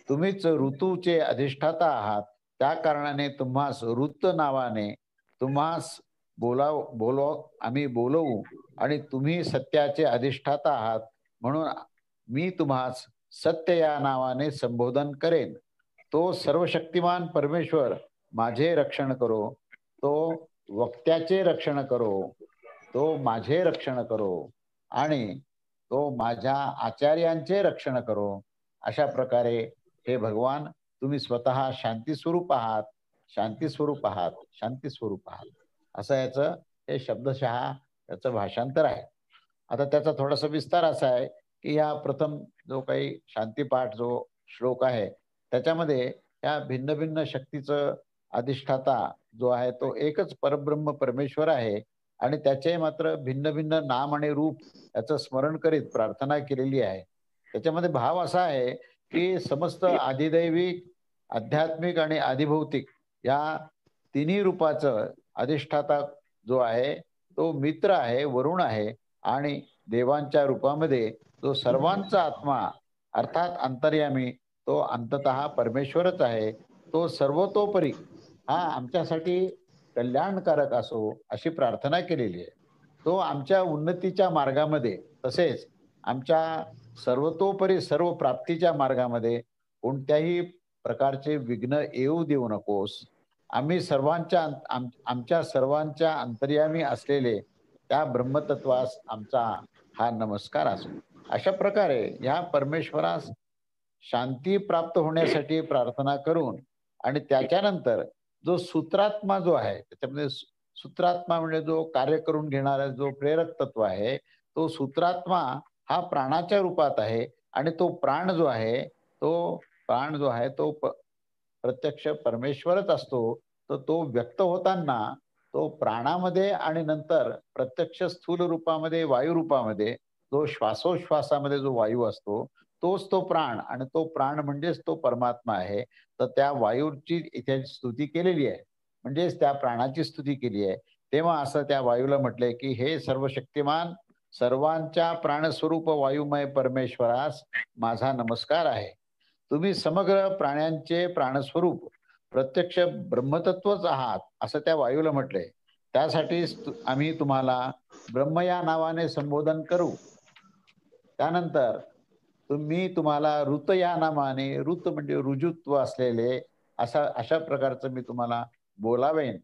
तुम्हीच ऋतूचे अधिष्ठाता आहात, त्या कारणाने तुम्हास ऋत नावाने तुम्हास बोलव आम्ही बोलवू, आणि तुम्ही सत्याचे अधिष्ठाता आहात म्हणून मी तुम्हास सत्य या नावाने संबोधन करेन. तो सर्वशक्तिमान परमेश्वर माझे रक्षण करो, तो वक्त्याचे रक्षण करो, तो माझे रक्षण करो, आणि तो माझ्या आचार्यांचे रक्षण करो. अशा प्रकारे हे भगवान तुम्ही स्वतः शांती स्वरूप आहात, शांती स्वरूप आहात, शांती स्वरूप आहात, असं याचं हे शब्दशः याचं भाषांतर आहे. आता त्याचा थोडासा विस्तार असा आहे की या प्रथम जो काही शांतीपाठ जो श्लोक आहे त्याच्यामध्ये या भिन्न भिन्न शक्तीचं अधिष्ठाता जो आहे तो एकच परब्रह्म परमेश्वर आहे, आणि त्याचे मात्र भिन्न भिन्न नाम आणि रूप याचं स्मरण करीत प्रार्थना केलेली आहे. त्याच्यामध्ये भाव असा आहे की समस्त आदिदैविक, आध्यात्मिक आणि आदिभौतिक या तिन्ही रूपाचं अधिष्ठाता जो आहे तो मित्र आहे, वरुण आहे, आणि देवांच्या रूपामध्ये जो सर्वांचा आत्मा अर्थात अंतर्यामी तो अंततः परमेश्वरच आहे. तो सर्वतोपरी हा आमच्यासाठी कल्याणकारक असो अशी प्रार्थना केलेली आहे. तो आमच्या उन्नतीच्या मार्गामध्ये तसेच आमच्या सर्वतोपरी सर्व प्राप्तीच्या मार्गामध्ये कोणत्याही प्रकारचे विघ्न येऊ देऊ नकोस. आम्ही आमच्या सर्वांच्या अंतर्यामी असलेले त्या ब्रह्मतत्वास आमचा हा नमस्कार असो. अशा प्रकारे ह्या परमेश्वरास शांती प्राप्त होण्यासाठी प्रार्थना करून आणि त्याच्यानंतर जो सूत्रात्मा जो आहे त्याच्यामध्ये सूत्रात्मा म्हणजे जो कार्य करून घेणारा जो प्रेरक तत्व आहे, तो सूत्रात्मा हा प्राणाच्या रूपात आहे आणि तो प्राण जो आहे तो प्रत्यक्ष परमेश्वरच असतो. तर तो व्यक्त होताना तो प्राणामध्ये आणि नंतर प्रत्यक्ष स्थूल रूपामध्ये वायू रूपामध्ये जो श्वासोश्वासामध्ये जो वायू असतो तोच तो प्राण आणि तो प्राण म्हणजेच तो परमात्मा आहे. तर त्या वायूची इथे स्तुती केलेली आहे, म्हणजेच त्या प्राणाची स्तुती केली आहे. तेव्हा असं त्या वायूला म्हटलंय की हे सर्वशक्तिमान सर्वांच्या प्राणस्वरूप वायुमय परमेश्वरास माझा नमस्कार आहे. तुम्ही समग्र प्राण्यांचे प्राणस्वरूप प्रत्यक्ष ब्रह्मतत्वच आहात असं त्या वायूला म्हटलंय. त्यासाठी आम्ही तुम्हाला ब्रह्म या नावाने संबोधन करू. त्यानंतर तुम्हाला ऋत या नावाने, ऋत म्हणजे रुजुत्व असलेले अशा प्रकारचं मी तुम्हाला बोलावेन.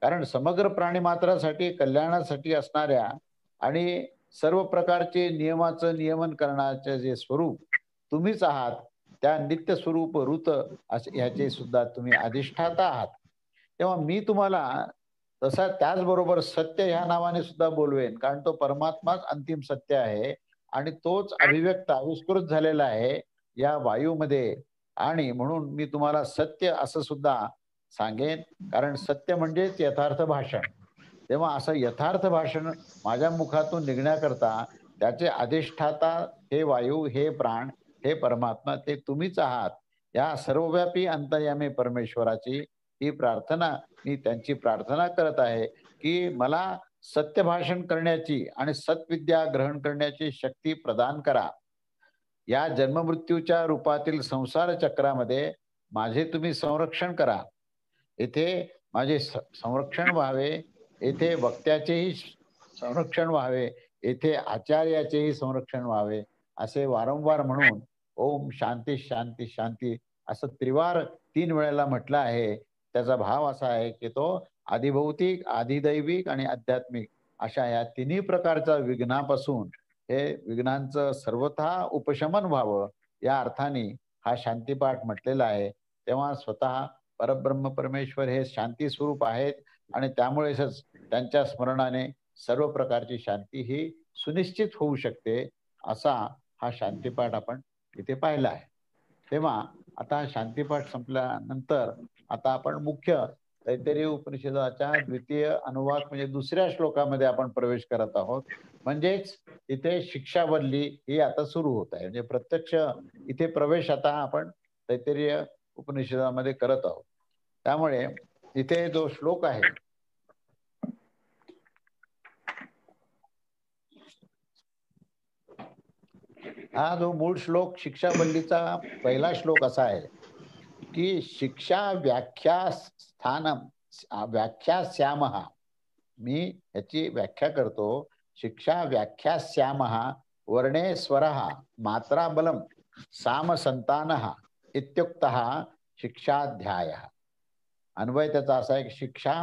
कारण समग्र प्राणी मात्रासाठी कल्याणासाठी असणाऱ्या आणि सर्व प्रकारचे नियमाचं नियमन करण्याचे जे स्वरूप तुम्हीच आहात, त्या नित्य स्वरूप ऋत ह्याचे सुद्धा तुम्ही अधिष्ठाता आहात. तेव्हा मी तुम्हाला तसा त्याचबरोबर सत्य ह्या नावाने सुद्धा बोलवेन, कारण तो परमात्माच अंतिम सत्य आहे आणि तोच अभिव्यक्त आविष्कृत झालेला आहे या वायूमध्ये. आणि म्हणून मी तुम्हाला सत्य असं सुद्धा सांगेन, कारण सत्य म्हणजेच यथार्थ भाषण. तेव्हा असं यथार्थ भाषण माझ्या मुखातून निघण्याकरता त्याचे अधिष्ठाता हे वायू, हे प्राण, हे परमात्मा ते तुम्हीच आहात. या सर्वव्यापी अंतर्यामी परमेश्वराची ही प्रार्थना मी त्यांची प्रार्थना करत आहे की मला सत्य भाषण करण्याची आणि सत्विद्या ग्रहण करण्याची शक्ती प्रदान करा. या जन्ममृत्यूच्या रूपातील संसार चक्रामध्ये माझे तुम्ही संरक्षण करा. येथे माझे संरक्षण व्हावे, येथे वक्त्याचेही संरक्षण व्हावे, येथे आचार्याचेही संरक्षण व्हावे असे वारंवार म्हणून ओम शांती शांती शांती असं त्रिवार 3 वेळेला म्हटलं आहे. त्याचा भाव असा आहे की तो आधिभौतिक, आधिदैविक आणि आध्यात्मिक अशा या तिन्ही प्रकारच्या विघ्नापासून हे विघ्नांचं सर्वथा उपशमन व्हावं या अर्थाने हा शांतीपाठ म्हटलेला आहे. तेव्हा स्वतः परब्रह्म परमेश्वर हे शांती स्वरूप आहेत आणि त्यामुळेच त्यांच्या स्मरणाने सर्व प्रकारची शांती ही सुनिश्चित होऊ शकते. असा हा शांतीपाठ आपण इथे पाहिला आहे. तेव्हा आता शांतीपाठ संपल्यानंतर आता आपण मुख्य तैत्तिरीय उपनिषदाच्या द्वितीय अनुवाद म्हणजे दुसऱ्या श्लोकामध्ये आपण प्रवेश करत आहोत. म्हणजेच इथे शिक्षावल्ली ही आता सुरू होत आहे. म्हणजे प्रत्यक्ष इथे प्रवेश आता आपण तैत्तिरीय उपनिषदामध्ये करत आहोत. त्यामुळे इथे जो श्लोक आहे हा जो मूळ श्लोक शिक्षावल्लीचा पहिला श्लोक असा आहे की शिक्षा व्याख्यास्यामः. मी याची व्याख्या करतो. शिक्षा व्याख्यास्यामः वर्णे स्वरः मात्रा बलम साम संतानः इत्युक्तः शिक्षाध्यायः. अन्वय त्याचा असा आहे की शिक्षा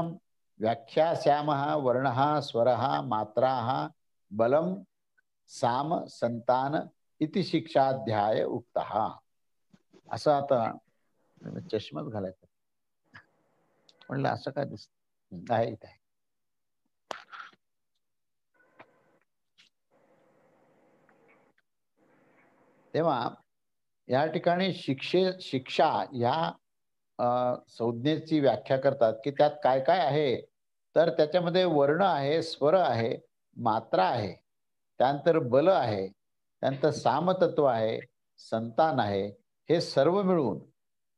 व्याख्यास्यामः वर्णः स्वरः मात्राः बलम साम संतान इति शिक्षाध्याय उक्तः. असं आता चष्माच घालायचा म्हणलं असं काय दिसत आहे इथे. तेव्हा या ठिकाणी शिक्षा या संज्ञेची व्याख्या करतात की त्यात काय काय आहे. तर त्याच्यामध्ये वर्ण आहे, स्वर आहे, मात्रा आहे, त्यानंतर बल आहे, त्यानंतर सामतत्व आहे, संतान आहे. हे सर्व मिळून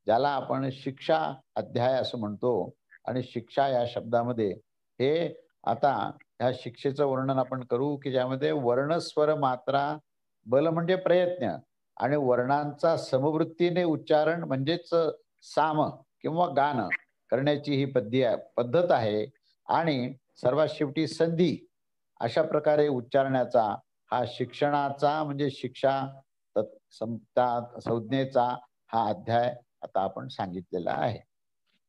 ज्याला आपण शिक्षा अध्याय असं म्हणतो. आणि शिक्षा या शब्दामध्ये हे आता ह्या शिक्षेचं वर्णन आपण करू की ज्यामध्ये वर्ण स्वर मात्रा बल म्हणजे प्रयत्न आणि वर्णांचा समवृत्तीने उच्चारण म्हणजेच साम किंवा गान करण्याची ही पद्धत आहे. आणि सर्वात शेवटी संधी अशा प्रकारे उच्चारण्याचा हा शिक्षणाचा म्हणजे शिक्षा संज्ञेचा हा अध्याय आता आपण सांगितलेला आहे.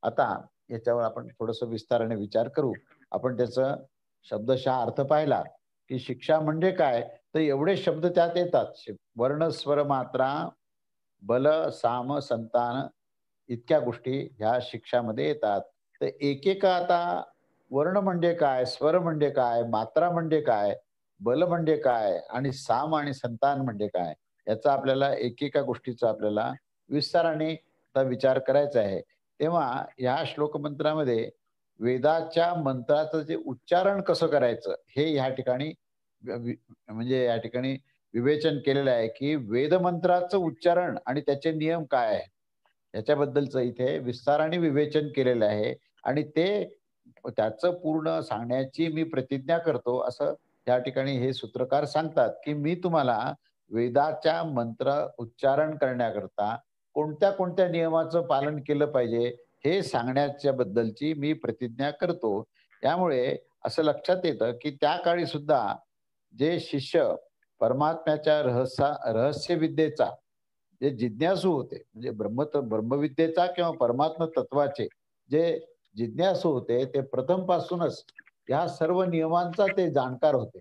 आता याच्यावर आपण थोडस विस्ताराने विचार करू. आपण त्याचं शब्दशः अर्थ पाहिला की शिक्षा म्हणजे काय, तर एवढे शब्द त्यात येतात. वर्ण स्वर मात्रा बल साम संतान इतक्या गोष्टी ह्या शिक्षामध्ये येतात. तर एकेका आता वर्ण म्हणजे काय, स्वर म्हणजे काय, मात्रा म्हणजे काय, बल म्हणजे काय आणि साम आणि संतान म्हणजे काय, याचा आपल्याला एकेका गोष्टीचा आपल्याला विस्ताराने आता विचार करायचा आहे. तेव्हा ह्या श्लोक मंत्रामध्ये वेदाच्या मंत्राचं जे उच्चारण कसं करायचं हे ह्या ठिकाणी म्हणजे या ठिकाणी विवेचन केलेलं आहे, की वेदमंत्राचं उच्चारण आणि त्याचे नियम काय आहेत याच्याबद्दलचं इथे विस्ताराने विवेचन केलेलं आहे आणि ते त्याचं पूर्ण सांगण्याची मी प्रतिज्ञा करतो असं त्या ठिकाणी हे सूत्रकार सांगतात, की मी तुम्हाला वेदाच्या मंत्र उच्चारण करण्याकरता कोणत्या कोणत्या नियमाचं पालन केलं पाहिजे हे सांगण्याच्या बद्दलची मी प्रतिज्ञा करतो. त्यामुळे असं लक्षात येतं, की त्या काळी सुद्धा जे शिष्य परमात्म्याच्या रहस्यविद्येचा जे जिज्ञासू होते म्हणजे ब्रह्मविद्येचा किंवा परमात्म तत्वाचे जे जिज्ञासू होते ते प्रथम पासूनच ह्या सर्व नियमांचा ते जाणकार होते.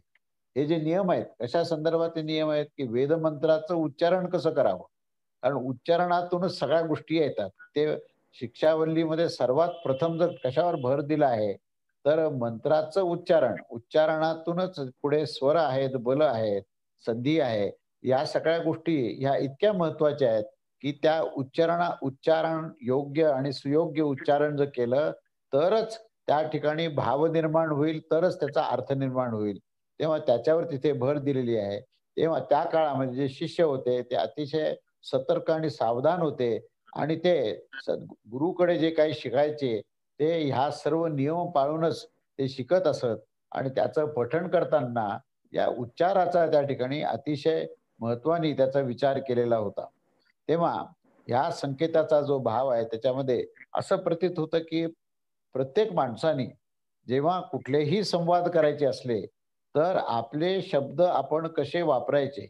हे जे नियम आहेत कशा संदर्भात ते नियम आहेत की वेदमंत्राचं उच्चारण कसं करावं कारण उच्चारणातूनच सगळ्या गोष्टी येतात. ते शिक्षावल्लीमध्ये सर्वात प्रथम जर कशावर भर दिला आहे तर मंत्राचं उच्चारणातूनच पुढे स्वर आहेत, बल आहेत, संधी आहे. या सगळ्या गोष्टी ह्या इतक्या महत्वाच्या आहेत की त्या उच्चारण योग्य आणि सुयोग्य उच्चारण जर केलं तरच त्या ठिकाणी भाव निर्माण होईल, तरच त्याचा अर्थ निर्माण होईल. तेव्हा त्याच्यावर तिथे भर दिलेली आहे. तेव्हा त्या काळामध्ये जे शिष्य होते ते अतिशय सतर्क आणि सावधान होते आणि ते गुरुकडे जे काही शिकायचे ते ह्या सर्व नियम पाळूनच ते शिकत असत आणि त्याचं पठण करताना या उच्चाराचा त्या ठिकाणी अतिशय महत्वाने त्याचा विचार केलेला होता. तेव्हा ह्या संकेताचा जो भाव आहे त्याच्यामध्ये असं प्रतीत होतं की प्रत्येक माणसाने जेव्हा कुठलेही संवाद करायचे असले तर आपले शब्द आपण कसे वापरायचे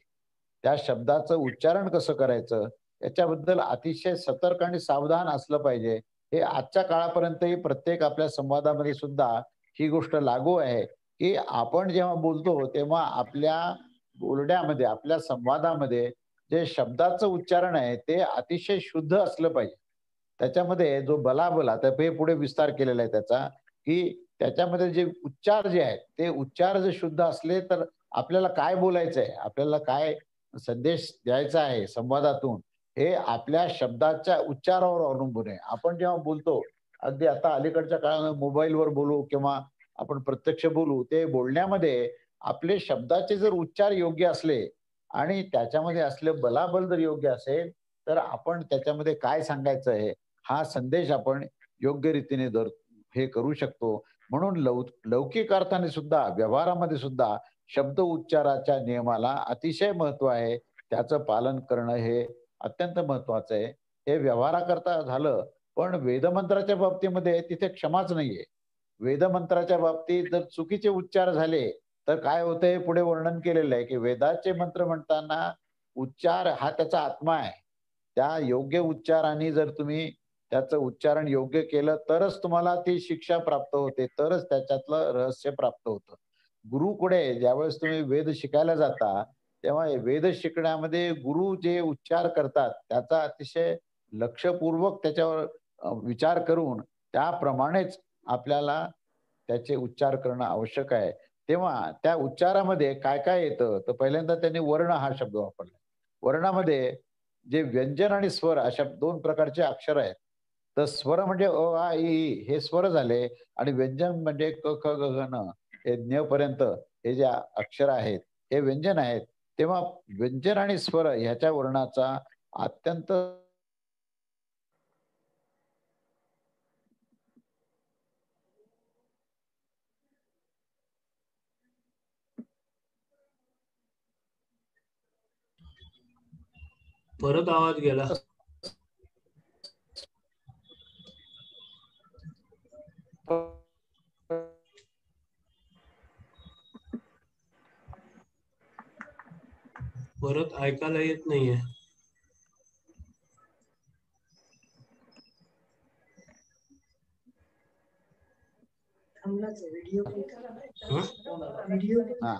त्या शब्दाचं उच्चारण कसं करायचं याच्याबद्दल अतिशय सतर्क आणि सावधान असलं पाहिजे. हे आजच्या काळापर्यंतही प्रत्येक आपल्या संवादामध्ये सुद्धा ही गोष्ट लागू आहे की आपण जेव्हा बोलतो तेव्हा आपल्या बोलण्यामध्ये आपल्या संवादामध्ये जे शब्दाचं उच्चारण आहे ते अतिशय शुद्ध असलं पाहिजे. त्याच्यामध्ये जो बलाबल आता हे पुढे विस्तार केलेला आहे त्याचा की त्याच्यामध्ये जे उच्चार जे आहेत ते उच्चार जर शुद्ध असले तर आपल्याला काय बोलायचंय आपल्याला काय संदेश द्यायचा आहे संवादातून हे आपल्या शब्दाच्या उच्चारावर अवलंबून आहे. आपण जेव्हा बोलतो अगदी आता अलीकडच्या काळामध्ये मोबाईलवर बोलू किंवा आपण प्रत्यक्ष बोलू ते बोलण्यामध्ये आपले शब्दाचे जर उच्चार योग्य असले आणि त्याच्यामध्ये असले बलाबल जर योग्य असेल तर आपण त्याच्यामध्ये काय सांगायचं आहे हा संदेश आपण योग्य रीतीने हे करू शकतो. म्हणून लौकिक अर्थाने सुद्धा व्यवहारामध्ये सुद्धा शब्द उच्चाराच्या नियमाला अतिशय महत्व आहे. त्याचं पालन करणं हे अत्यंत महत्वाचं आहे. हे व्यवहाराकरता झालं पण वेदमंत्राच्या बाबतीमध्ये तिथे क्षमाच नाहीये. वेदमंत्राच्या बाबतीत जर चुकीचे उच्चार झाले तर काय होतं हे पुढे वर्णन केलेलं आहे की वेदाचे मंत्र म्हणताना उच्चार हा त्याचा आत्मा आहे. त्या योग्य उच्चाराने जर तुम्ही त्याचं उच्चारण योग्य केलं तरच तुम्हाला ती शिक्षा प्राप्त होते तरच त्याच्यातलं रहस्य प्राप्त होतं. गुरुकडे ज्यावेळेस तुम्ही वेद शिकायला जाता तेव्हा वेद शिकण्यामध्ये गुरु जे उच्चार करतात त्याचा अतिशय लक्षपूर्वक त्याच्यावर विचार करून त्याप्रमाणेच आपल्याला त्याचे उच्चार करणं आवश्यक आहे. तेव्हा त्या उच्चारामध्ये काय काय येतं तर पहिल्यांदा त्यांनी वर्ण हा शब्द वापरला. वर्णामध्ये जे व्यंजन आणि स्वर अशा दोन प्रकारचे अक्षर आहेत. तर स्वर म्हणजे अ आ इ ई हे स्वर झाले आणि व्यंजन म्हणजे क ख ग घ न हे ज्ञ पर्यंत हे जे अक्षर आहेत हे व्यंजन आहेत. तेव्हा व्यंजन आणि स्वर ह्याच्या वर्णाचा अत्यंत परत आवाज गेला. परत ऐकायला येत नाहीये.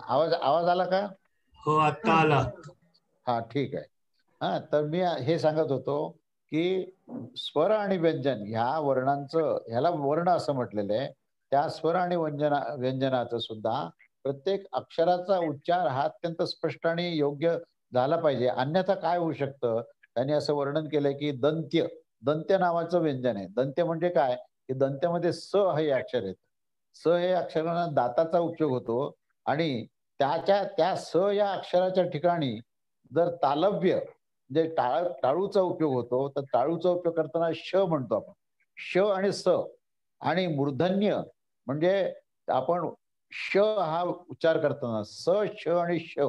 आवाज आवाज आला का? हो आता आला. हा ठीक आहे. हा तर मी हे सांगत होतो की स्वर आणि व्यंजन ह्या वर्णांचं ह्याला वर्ण असं म्हटलेलं आहे. त्या स्वर आणि व्यंजनाचं सुद्धा प्रत्येक अक्षराचा उच्चार हा अत्यंत स्पष्ट आणि योग्य झाला पाहिजे. अन्यथा काय होऊ शकतं, त्यांनी असं वर्णन केलंय की दंत्य दंत्य नावाचं व्यंजन आहे. दंत्य म्हणजे काय, की दंत्यामध्ये स हे अक्षर येतं. स हे अक्षरांना दाताचा उपयोग होतो आणि त्या स या अक्षराच्या ठिकाणी जर तालव्य म्हणजे टाळूचा उपयोग होतो, तर टाळूचा उपयोग करताना श म्हणतो आपण. श आणि स आणि मूर्धन्य म्हणजे आपण श हा उच्चार करताना स, श आणि श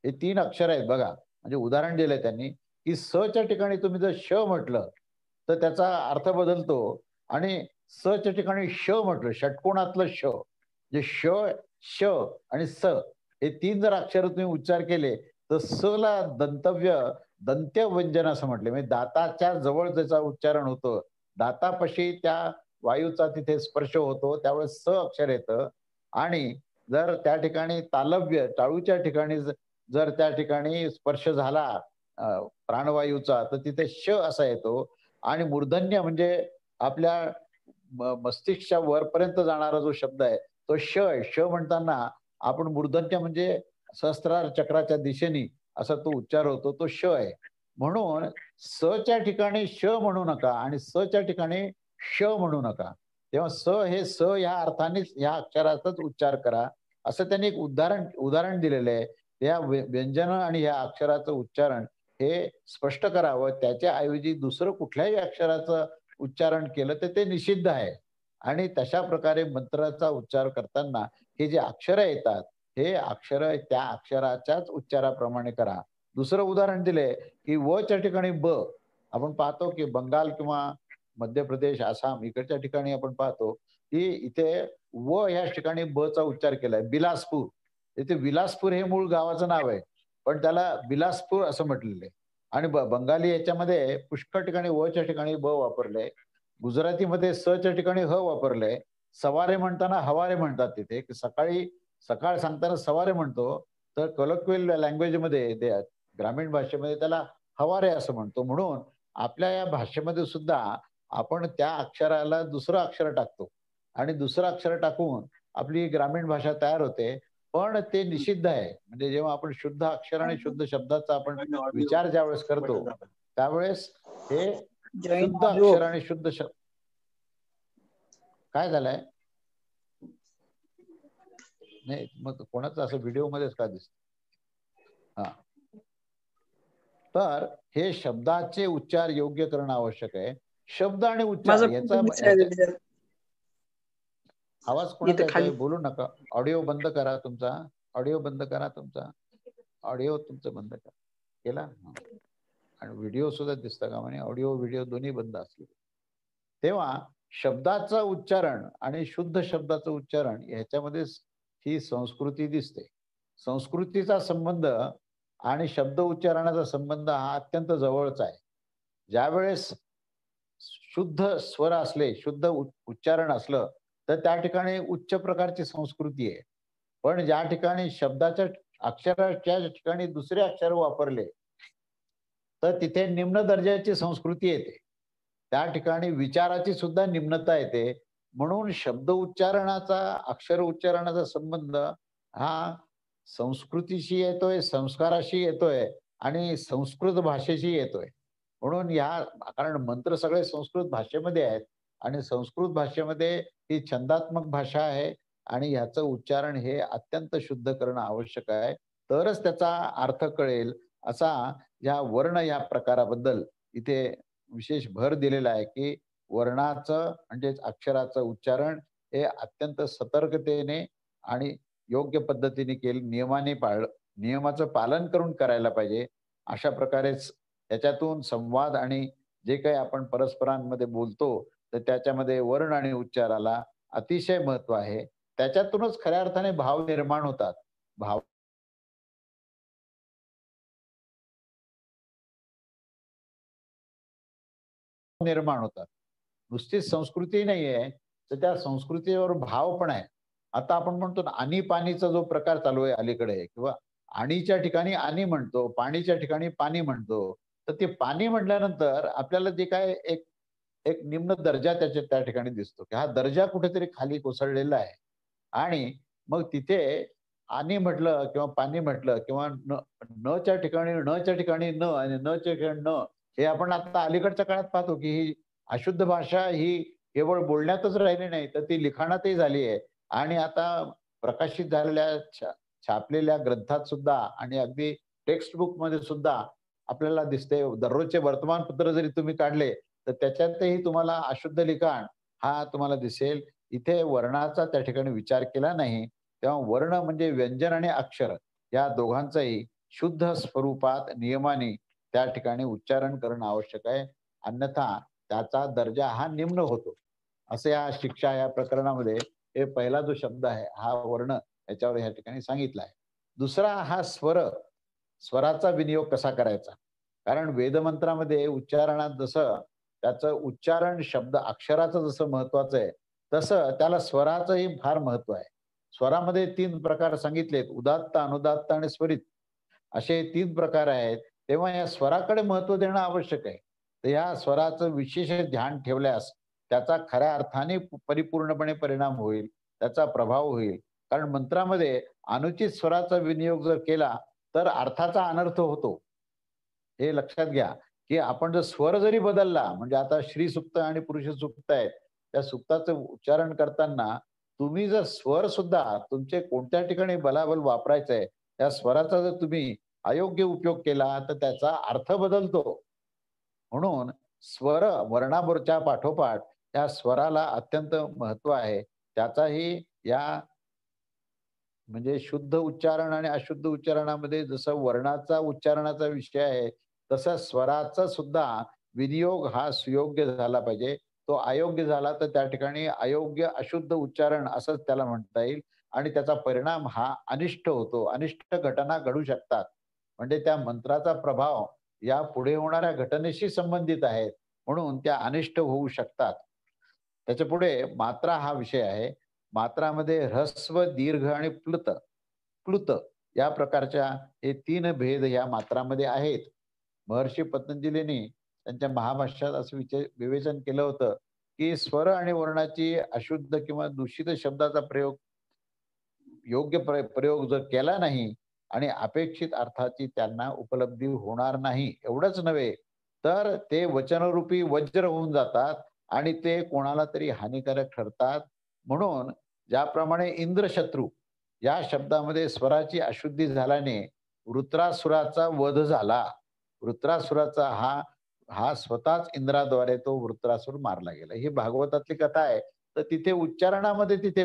हे 3 अक्षर आहेत बघा. म्हणजे उदाहरण दिलंय त्यांनी, की स च्या ठिकाणी तुम्ही जर श म्हटलं, तर त्याचा अर्थ बदलतो आणि स च्या ठिकाणी श म्हटलं, षटकोनातलं श. म्हणजे श, श आणि स हे 3 जर अक्षर तुम्ही उच्चार केले, तर स ला दंत्य व्यंजन असं म्हटले. म्हणजे दाताच्या जवळ त्याचं उच्चारण होतं. दातापाशी त्या वायूचा तिथे स्पर्श होतो, त्यावेळेस स अक्षर येतं आणि जर त्या ठिकाणी तालव्य टाळूच्या ठिकाणी जर त्या ठिकाणी स्पर्श झाला प्राणवायूचा, तर तिथे श असा येतो आणि मूर्धन्य म्हणजे आपल्या मस्तिष्कच्या वरपर्यंत जाणारा जो शब्द आहे तो श आहे. श म्हणताना आपण मूर्धन्य म्हणजे सहस्त्रार चक्राच्या दिशेने असा तो उच्चार होतो, तो श आहे. म्हणून स च्या ठिकाणी श म्हणू नका आणि स च्या ठिकाणी श म्हणू नका. तेव्हा स हे स या अर्थानेच या अक्षराचाच उच्चार करा, असं त्यांनी एक उदाहरण दिलेलं आहे. या व्यंजन आणि या अक्षराचं उच्चारण हे स्पष्ट करावं. त्याच्या ऐवजी दुसरं कुठल्याही अक्षराचं उच्चारण केलं तर ते निषिद्ध आहे. आणि तशा प्रकारे मंत्राचा उच्चार करताना हे जे अक्षरं येतात, हे अक्षरं त्या अक्षराच्याच उच्चाराप्रमाणे करा. दुसरं उदाहरण दिलंय, की व च्या ठिकाणी ब. आपण पाहतो की बंगाल किंवा मध्य प्रदेश, आसाम इकडच्या ठिकाणी आपण पाहतो, की इथे व ह्या ठिकाणी ब चा उच्चार केलाय. बिलासपूर. इथे विलासपूर हे मूळ गावाचं नाव आहे. पण त्याला बिलासपूर असं म्हटलेलं आहे. आणि बंगाली याच्यामध्ये पुष्कळ ठिकाणी व च्या ठिकाणी ब वापरलंय. गुजरातीमध्ये स च्या ठिकाणी ह वापरलंय. सवारे म्हणताना हवारे म्हणतात तिथे, की सकाळ सांगताना सवारे म्हणतो, तर कलोक्वियल लँग्वेजमध्ये ग्रामीण भाषेमध्ये त्याला हवारे असं म्हणतो. म्हणून आपल्या या भाषेमध्ये सुद्धा आपण त्या अक्षराला दुसरं अक्षर टाकतो आणि दुसरं अक्षर टाकून आपली ग्रामीण भाषा तयार होते. पण ते निषिद्ध आहे. म्हणजे जेव्हा आपण शुद्ध अक्षर आणि शुद्ध शब्दाचा आपण विचार ज्यावेळेस करतो, त्यावेळेस हे जॉईन शुद्ध ऑडिओ. अक्षर आणि शुद्ध शब्द काय झालंय? नाही मग कोणाचं असं व्हिडिओ मध्येच का दिसत? हा. तर हे शब्दाचे उच्चार योग्य करणं आवश्यक आहे. शब्द आणि उच्चार याचा आवाज कोणाचा येतोय? बोलू नका. ऑडिओ बंद करा तुमचा. ऑडिओ बंद करा तुमचा. ऑडिओ तुमचं बंद करा. केला? आणि व्हिडिओ सुद्धा दिसता का म्हणे? ऑडिओ व्हिडिओ दोन्ही बंद असले. तेव्हा शब्दाचं उच्चारण आणि शुद्ध शब्दाचं उच्चारण ह्याच्यामध्ये ही संस्कृती दिसते. संस्कृतीचा संबंध आणि शब्द उच्चारणाचा संबंध हा अत्यंत जवळचा आहे. ज्यावेळेस शुद्ध स्वर असले, शुद्ध उच्चारण असलं, तर त्या ठिकाणी उच्च प्रकारची संस्कृती आहे. पण ज्या ठिकाणी शब्दाच्या अक्षराच्या ठिकाणी दुसरे अक्षर वापरले, तर तिथे निम्न दर्जाची संस्कृती येते. त्या ठिकाणी विचाराची सुद्धा निम्नता येते. म्हणून शब्द उच्चारणाचा, अक्षर उच्चारणाचा संबंध हा संस्कृतीशी येतोय, संस्काराशी येतोय आणि संस्कृत भाषेशी येतोय. म्हणून कारण मंत्र सगळे संस्कृत भाषेमध्ये आहेत आणि संस्कृत भाषेमध्ये ही छंदात्मक भाषा आहे आणि ह्याचं उच्चारण हे अत्यंत शुद्ध करणं आवश्यक आहे. तरच त्याचा अर्थ कळेल. असा या वर्ण या प्रकाराबद्दल इथे विशेष भर दिलेला आहे, की वर्णाचं म्हणजेच अक्षराचं उच्चारण हे अत्यंत सतर्कतेने आणि योग्य पद्धतीने नियमाचं पालन करून करायला पाहिजे. अशा प्रकारेच त्याच्यातून संवाद आणि जे काही आपण परस्परांमध्ये बोलतो, तर त्याच्यामध्ये वर्ण आणि उच्चाराला अतिशय महत्व आहे. त्याच्यातूनच खऱ्या अर्थाने भाव निर्माण होतात. भाव निर्माण होतात. नुसतीच संस्कृती नाहीये, तर त्या संस्कृतीवर भाव पण आहे. आता आपण म्हणतो ना, आणि-पानीचा जो प्रकार चालू आहे अलीकडे किंवा आणीच्या ठिकाणी आणि म्हणतो, पाणीच्या ठिकाणी पाणी म्हणतो. तर ते पाणी म्हटल्यानंतर आपल्याला जे काय एक एक निम्न दर्जा त्या ठिकाणी दिसतो, की हा दर्जा कुठेतरी खाली कोसळलेला आहे. आणि मग तिथे आणि म्हटलं किंवा पाणी म्हटलं किंवा नच्या ठिकाणी णच्या ठिकाणी न आणि नच्या ठिकाणी न, हे आपण आता अलीकडच्या काळात पाहतो, की ही अशुद्ध भाषा ही केवळ बोलण्यातच राहिली नाही, तर ती लिखाणातही झाली आहे. आणि आता प्रकाशित झालेल्या छापलेल्या ग्रंथात सुद्धा आणि अगदी टेक्स्ट बुकमध्ये सुद्धा आपल्याला दिसते. दररोजचे वर्तमानपत्र जरी तुम्ही काढले, तर त्याच्यातही तुम्हाला अशुद्ध लिखाण हा तुम्हाला दिसेल. इथे वर्णाचा त्या ठिकाणी विचार केला नाही. तेव्हा वर्ण म्हणजे व्यंजन आणि अक्षर या दोघांचंही शुद्ध स्वरूपात नियमाने त्या ठिकाणी उच्चारण करणं आवश्यक आहे. अन्यथा त्याचा दर्जा हा निम्न होतो. असं या शिक्षा या प्रकरणामध्ये हे पहिला जो शब्द आहे, हा वर्ण याच्यावर ह्या ठिकाणी सांगितला आहे. दुसरा हा स्वर, स्वराचा विनियोग कसा करायचा? कारण वेदमंत्रामध्ये उच्चारणात जसं त्याचं उच्चारण शब्द अक्षराचं जसं महत्वाचं आहे, तसं त्याला स्वराचंही फार महत्व आहे. स्वरामध्ये 3 प्रकार सांगितलेत, उदात्त, अनुदात्त आणि स्वरित असे 3 प्रकार आहेत. तेव्हा या स्वराकडे महत्त्व देणं आवश्यक आहे. तर या स्वराचं विशेष ध्यान ठेवल्यास त्याचा खऱ्या अर्थाने परिपूर्णपणे परिणाम होईल, त्याचा प्रभाव होईल. कारण मंत्रामध्ये अनुचित स्वराचा विनियोग जर केला, तर अर्थाचा अनर्थ होतो. हे लक्षात घ्या, की आपण जर स्वर जरी बदलला, म्हणजे आता श्री सुक्त आणि पुरुष सुक्त आहेत. त्या सुक्ताचं उच्चारण करताना तुम्ही जर स्वर सुद्धा तुमचे कोणत्या ठिकाणी बलाबल वापरायचं आहे, त्या स्वराचा जर तुम्ही अयोग्य उपयोग केला, तर त्याचा अर्थ बदलतो. म्हणून स्वर वर्णाबरोबरच्या पाठोपाठ त्या स्वराला अत्यंत महत्व आहे. त्याचाही या म्हणजे शुद्ध उच्चारण आणि अशुद्ध उच्चारणामध्ये जसं वर्णाचा उच्चारणाचा विषय आहे, तसं स्वराचा सुद्धा विनियोग हा सुयोग्य झाला पाहिजे. तो अयोग्य झाला तर त्या ठिकाणी अयोग्य अशुद्ध उच्चारण असंच त्याला म्हणता येईल आणि त्याचा परिणाम हा अनिष्ट होतो. अनिष्ट घटना घडू शकतात. म्हणजे त्या मंत्राचा प्रभाव या पुढे होणाऱ्या घटनेशी संबंधित आहे. म्हणून त्या अनिष्ट होऊ शकतात. त्याच्यापुढे मात्रा हा विषय आहे. मात्रामध्ये ऱ्हस्व, दीर्घ आणि प्लुत प्लुत या प्रकारच्या हे 3 भेद या मात्रामध्ये आहेत. महर्षी पतंजलींनी त्यांच्या महाभाष्यात असं विवेचन केलं होतं, की स्वर आणि वर्णाची अशुद्ध किंवा दूषित शब्दाचा प्रयोग योग्य प्रयोग जर केला नाही आणि अपेक्षित अर्थाची त्यांना उपलब्धी होणार नाही. एवढंच नव्हे, तर ते वचनरूपी वज्र होऊन जातात आणि ते कोणाला तरी हानिकारक ठरतात. म्हणून ज्याप्रमाणे इंद्रशत्रू या शब्दामध्ये स्वराची अशुद्धी झाल्याने वृत्रासुराचा वध झाला. वृत्रासुराचा हा हा स्वतःच इंद्राद्वारे तो वृत्रासूर मारला गेला. ही भागवतातली कथा आहे. तर तिथे उच्चारणामध्ये तिथे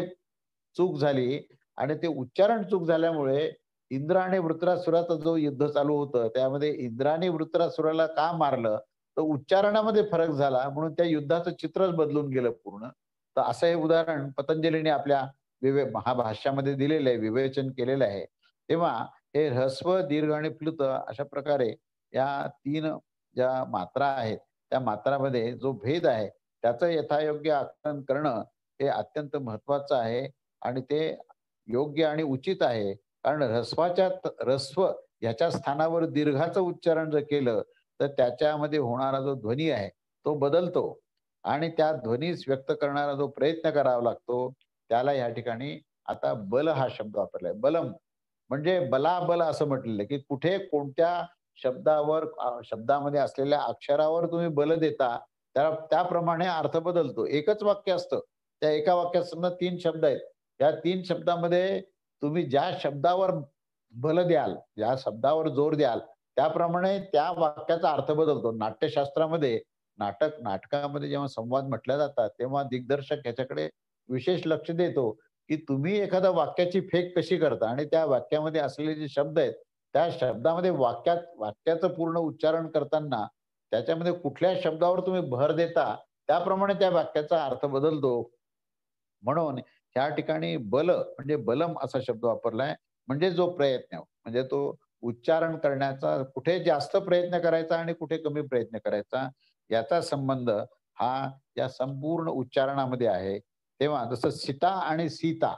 चूक झाली आणि ते उच्चारण चूक झाल्यामुळे इंद्र आणि वृत्रासुराचं जो युद्ध चालू होतं, त्यामध्ये इंद्राने वृत्रासुराला का मारलं? तर उच्चारणामध्ये फरक झाला म्हणून त्या युद्धाचं चित्रच बदलून गेलं पूर्ण. तर असं हे उदाहरण पतंजलीने आपल्या महाभाष्यामध्ये दिलेलं आहे, विवेचन केलेलं आहे. तेव्हा हे ऱ्हस्व, दीर्घ आणि प्लुत अशा प्रकारे या 3 ज्या मात्रा आहेत, त्या मात्रामध्ये जो भेद आहे, त्याचं यथायोग्य आकलन करणं हे अत्यंत महत्वाचं आहे आणि ते योग्य आणि उचित आहे. कारण ऱ्हस्व ह्याच्या स्थानावर दीर्घाचं उच्चारण जर केलं, तर त्याच्यामध्ये होणारा जो ध्वनी आहे, तो बदलतो आणि त्या ध्वनीस व्यक्त करणारा जो प्रयत्न करावा लागतो, त्याला या ठिकाणी आता बल हा शब्द वापरलाय. बलम म्हणजे बलाबल असं म्हटलेलं आहे, की कुठे कोणत्या शब्दावर शब्दामध्ये असलेल्या अक्षरावर तुम्ही बल देता, त्याप्रमाणे अर्थ बदलतो. एकच वाक्य असतं. त्या एका वाक्यात समजा 3 शब्द आहेत. त्या 3 शब्दामध्ये तुम्ही ज्या शब्दावर बल द्याल, ज्या शब्दावर जोर द्याल, त्याप्रमाणे त्या वाक्याचा अर्थ बदलतो. नाट्यशास्त्रामध्ये नाटकामध्ये जेव्हा संवाद म्हटले जातात, तेव्हा दिग्दर्शक ह्याच्याकडे विशेष लक्ष देतो, की तुम्ही एखाद्या वाक्याची फेक कशी करता आणि त्या वाक्यामध्ये असलेले जे शब्द आहेत, त्या शब्दामध्ये वाक्याचं पूर्ण उच्चारण करताना त्याच्यामध्ये कुठल्या शब्दावर तुम्ही भर देता, त्याप्रमाणे त्या वाक्याचा अर्थ बदलतो. म्हणून ह्या ठिकाणी बल म्हणजे बलम असा शब्द वापरलाय. म्हणजे जो प्रयत्न म्हणजे तो उच्चारण करण्याचा कुठे जास्त प्रयत्न करायचा आणि कुठे कमी प्रयत्न करायचा याचा संबंध हा या संपूर्ण उच्चारणामध्ये आहे. तेव्हा जसं सीता आणि सीता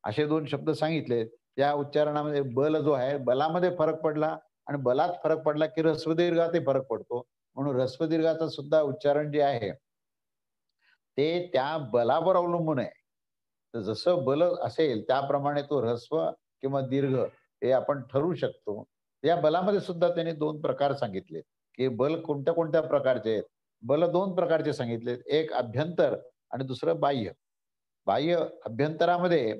असे 2 शब्द सांगितले. त्या उच्चारणामध्ये बल जो आहे, बलामध्ये फरक पडला आणि बलात फरक पडला, की ह्रस्व दीर्घातही फरक पडतो. म्हणून ह्रस्व दीर्घाचं सुद्धा उच्चारण जे आहे ते त्या बलावर अवलंबून आहे. तर जसं बल असेल त्याप्रमाणे तो ऱ्हस्व किंवा दीर्घ हे आपण ठरवू शकतो. या बलामध्ये सुद्धा त्यांनी 2 प्रकार सांगितले, की बल कोणत्या-कोणत्या प्रकारचे आहेत. बल 2 प्रकारचे सांगितलेत. एक अभ्यंतर आणि दुसरं बाह्य. बाह्य अभ्यंतरामध्ये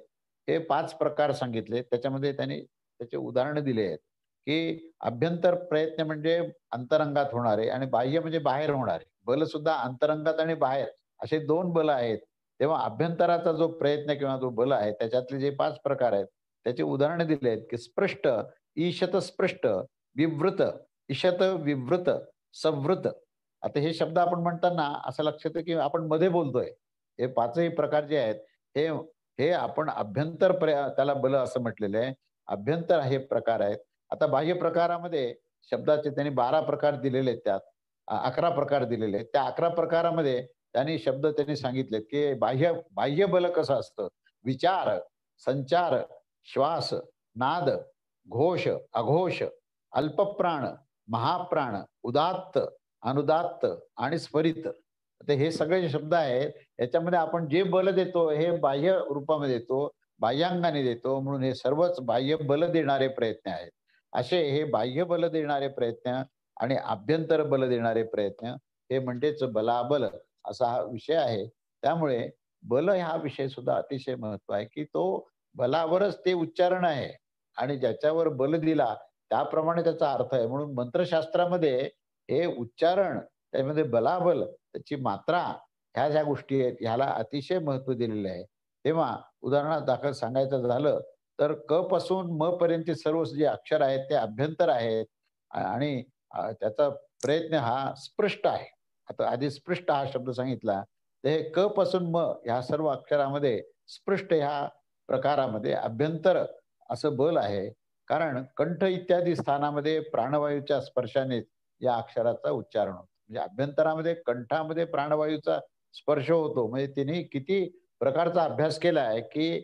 हे 5 प्रकार सांगितले. त्याच्यामध्ये त्यांनी त्याचे उदाहरणं दिले आहेत, की अभ्यंतर प्रयत्न म्हणजे अंतरंगात होणारे आणि बाह्य म्हणजे बाहेर होणारे. बल सुद्धा अंतरंगात आणि बाहेर असे 2 बल आहेत. तेव्हा अभ्यंतराचा जो प्रयत्न किंवा जो बल आहे त्याच्यातले जे 5 प्रकार आहेत, त्याची उदाहरणं दिली आहेत, की स्पृष्ट, ईशत स्पृष्ट, विवृत, इशत विवृत, संवृत. आता हे शब्द आपण म्हणताना असं लक्षात येतं, की आपण मध्ये बोलतोय. हे 5ही प्रकार जे आहेत, हे हे आपण अभ्यंतर त्याला बल असं म्हटलेलं आहे. अभ्यंतर हे प्रकार आहेत. आता बाह्य प्रकारामध्ये शब्दाचे त्यांनी 12 प्रकार दिलेले आहेत त्यात. 11 प्रकार दिलेले आहेत. त्या 11 प्रकारामध्ये त्यांनी सांगितलेत, की बाह्य बाह्य बल कसं असतं? विचार, संचार, श्वास, नाद, घोष, अघोष, अल्पप्राण, महाप्राण, उदात्त, अनुदात्त आणि स्वरित. तर हे सगळे जे शब्द आहेत, याच्यामध्ये आपण जे बल देतो, हे बाह्य रूपामध्ये देतो, बाह्यांगाने देतो. म्हणून हे सर्वच बाह्य बल देणारे प्रयत्न आहेत. असे हे बाह्य बल देणारे प्रयत्न आणि आभ्यंतर बल देणारे प्रयत्न हे म्हणजेच बलाबल असा हा विषय आहे. त्यामुळे बल हा विषय सुद्धा अतिशय महत्व आहे, की तो बलावरच ते उच्चारण आहे आणि ज्याच्यावर बल दिला त्याप्रमाणे त्याचा अर्थ आहे. म्हणून मंत्रशास्त्रामध्ये हे उच्चारण, त्यामध्ये बलाबल, त्याची मात्रा ह्या ज्या गोष्टी आहेत ह्याला अतिशय महत्त्व दिलेलं आहे. तेव्हा उदाहरणादाखल सांगायचं झालं तर क पासून म पर्यंतचे सर्व जे अक्षर आहेत ते अभ्यंतर आहेत आणि त्याचा प्रयत्न हा स्पृष्ट आहे. आता आधी स्पृष्ट हा शब्द सांगितला. तर हे क पासून म ह्या सर्व अक्षरामध्ये स्पृष्ट ह्या प्रकारामध्ये अभ्यंतर असं बल आहे. कारण कंठ इत्यादी स्थानामध्ये प्राणवायूच्या स्पर्शाने या अक्षराचा उच्चारण होतो. म्हणजे अभ्यंतरामध्ये कंठामध्ये प्राणवायूचा स्पर्श होतो. म्हणजे तिने किती प्रकारचा अभ्यास केला आहे, की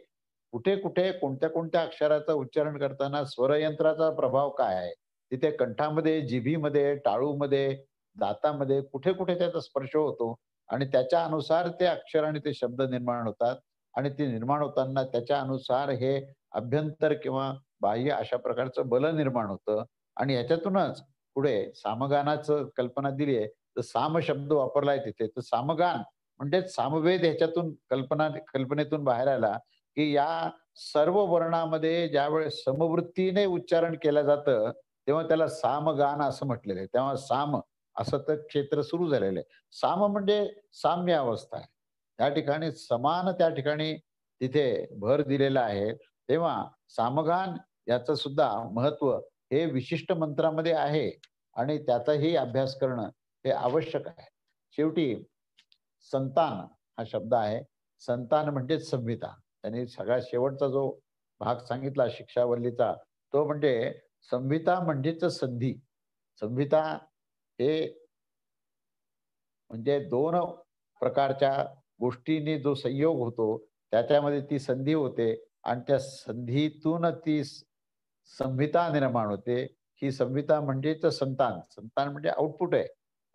कुठे-कुठे, कोणत्या-कोणत्या अक्षराचं उच्चारण करताना स्वरयंत्राचा प्रभाव काय आहे? तिथे कंठामध्ये, जिभीमध्ये, टाळूमध्ये, दातामध्ये कुठे-कुठे त्याचा स्पर्श होतो आणि त्याच्या अनुसार ते अक्षर आणि ते शब्द निर्माण होतात आणि ते निर्माण होताना त्याच्या अनुसार हे अभ्यंतर किंवा बाह्य अशा प्रकारचं बल निर्माण होतं आणि ह्याच्यातूनच पुढे सामगानाचं कल्पना दिली आहे. तर साम शब्द वापरलाय तिथे. तर सामगान म्हणजेच सामवेद ह्याच्यातून कल्पनेतून बाहेर आला, की या सर्व वर्णामध्ये ज्यावेळेस समवृत्तीने उच्चारण केलं जातं, तेव्हा त्याला सामगान असं म्हटलेलं आहे. तेव्हा साम असं तर क्षेत्र सुरू झालेलं आहे. साम म्हणजे साम्य अवस्था आहे. त्या ठिकाणी समान त्या ठिकाणी तिथे भर दिलेला आहे. तेव्हा सामगान याचं सुद्धा महत्त्व हे विशिष्ट मंत्रामध्ये आहे आणि त्याचाही अभ्यास करणं हे आवश्यक आहे. शेवटी संतान हा शब्द आहे. संतान म्हणजेच संहिता. त्यांनी सगळ्यात शेवटचा जो भाग सांगितला शिक्षावल्लीचा, तो म्हणजे संहिता म्हणजेच संधी. संहिता हे म्हणजे 2 प्रकारच्या गोष्टींनी जो संयोग होतो, त्याच्यामध्ये ती संधी होते आणि त्या संधीतून ती संहिता निर्माण होते. ही संहिता म्हणजेच संतान. संतान म्हणजे आउटपुट आहे.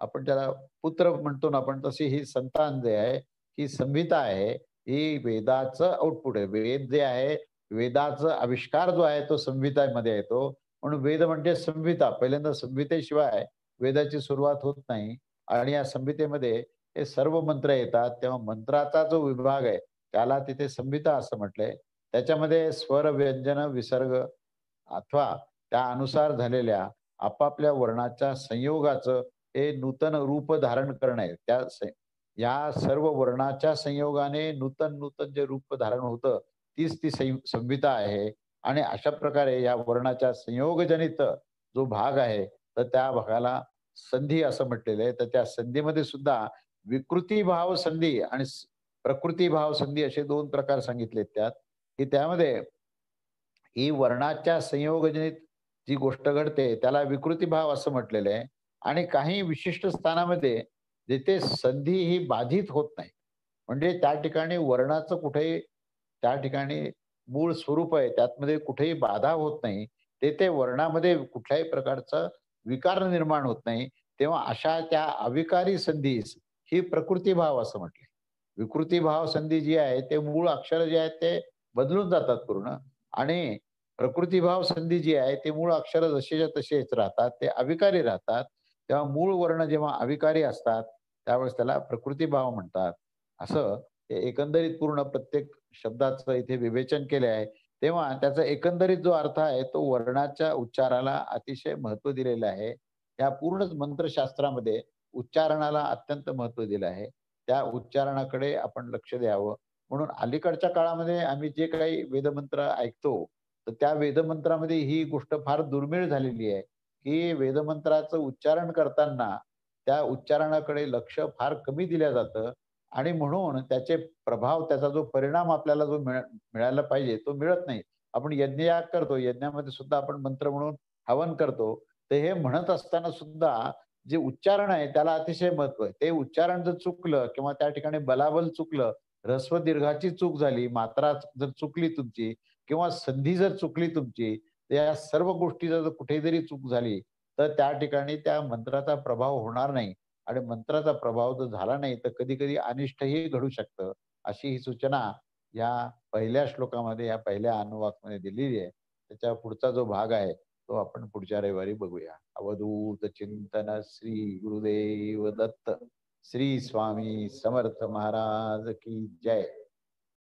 आपण त्याला पुत्र म्हणतो ना आपण, तशी ही संतान जे आहे, ही संहिता आहे. ही वेदाचं आउटपुट आहे. वेद जे आहे, वेदाचा आविष्कार जो आहे तो संहितामध्ये येतो. म्हणून वेद म्हणजे संहिता. पहिल्यांदा संहितेशिवाय वेदाची सुरुवात होत नाही आणि या संहितेमध्ये हे सर्व मंत्र येतात. तेव्हा मंत्राचा जो विभाग आहे, त्याला तिथे संहिता असं म्हटलंय. त्याच्यामध्ये स्वर, व्यंजन, विसर्ग अथवा त्या अनुसार झालेल्या आपापल्या वर्णाच्या संयोगाचं हे नूतन रूप धारण करणे. या सर्व वर्णाच्या संयोगाने नूतन-नूतन जे रूप धारण होतं, तीच ती संहिता आहे आणि अशा प्रकारे या वर्णाच्या संयोगजनित जो भाग आहे, तर त्या भागाला संधी असं म्हटलेलं आहे. तर त्या संधीमध्ये सुद्धा विकृती भाव संधी आणि प्रकृती भाव संधी असे 2 प्रकार सांगितलेत त्यात, की त्यामध्ये ही वर्णाच्या संयोगजनित जी गोष्ट घडते त्याला विकृती भाव असं म्हटलेलं आहे आणि काही विशिष्ट स्थानामध्ये जिथे संधी ही बाधित होत नाही. म्हणजे त्या ठिकाणी वर्णाचं कुठेही त्या ठिकाणी मूळ स्वरूप आहे, त्यातमध्ये कुठेही बाधा होत नाही. तेथे वर्णामध्ये कुठल्याही प्रकारचा विकार निर्माण होत नाही. तेव्हा अशा त्या अविकारी संधीस ही प्रकृती भाव असं म्हटलंय. विकृती भाव संधी जी आहे ते मूळ अक्षर जे आहेत ते बदलून जातात पूर्ण, आणि प्रकृती भाव संधी जी आहे ते मूळ अक्षर जसेच्या तसेच राहतात, ते अविकारी राहतात. तेव्हा मूळ वर्ण जेव्हा अविकारी असतात त्यावेळेस त्याला प्रकृती भाव म्हणतात. असं हे एकंदरीत पूर्ण प्रत्येक शब्दाचं इथे विवेचन केले आहे. तेव्हा त्याचा एकंदरीत जो अर्थ आहे तो वर्णाच्या उच्चाराला अतिशय महत्त्व दिलेलं आहे. या पूर्णच मंत्रशास्त्रामध्ये उच्चारणाला अत्यंत महत्त्व दिलं आहे. त्या उच्चारणाकडे आपण लक्ष द्यावं. म्हणून अलीकडच्या काळामध्ये आम्ही जे काही वेदमंत्र ऐकतो, तर त्या वेदमंत्रामध्ये ही गोष्ट फार दुर्मिळ झालेली आहे, की वेदमंत्राचं उच्चारण करताना त्या उच्चारणाकडे लक्ष फार कमी दिलं जातं आणि म्हणून त्याचे प्रभाव, त्याचा जो परिणाम आपल्याला जो मिळायला पाहिजे, तो मिळत नाही. आपण यज्ञयाग करतो, यज्ञामध्ये सुद्धा आपण मंत्र म्हणून हवन करतो. तर हे म्हणत असताना सुद्धा जे उच्चारण आहे त्याला अतिशय महत्त्व आहे. ते उच्चारण जर चुकलं किंवा त्या ठिकाणी बलाबल चुकलं, ऱ्हस्व दीर्घाची चूक झाली, मात्रा जर चुकली तुमची किंवा संधी जर चुकली तुमची, तर या सर्व गोष्टीचा जर कुठे जरी चूक झाली, तर त्या ठिकाणी त्या मंत्राचा प्रभाव होणार नाही आणि मंत्राचा प्रभाव जर झाला नाही, तर कधी-कधी अनिष्टही घडू शकतं. अशी ही सूचना या पहिल्या श्लोकामध्ये, या पहिल्या अनुवाकमध्ये दिलेली आहे. त्याच्या पुढचा जो भाग आहे, तो आपण पुढच्या रविवारी बघूया. अवधूत चिंतन श्री गुरुदेव दत्त. श्री स्वामी समर्थ महाराज की जय.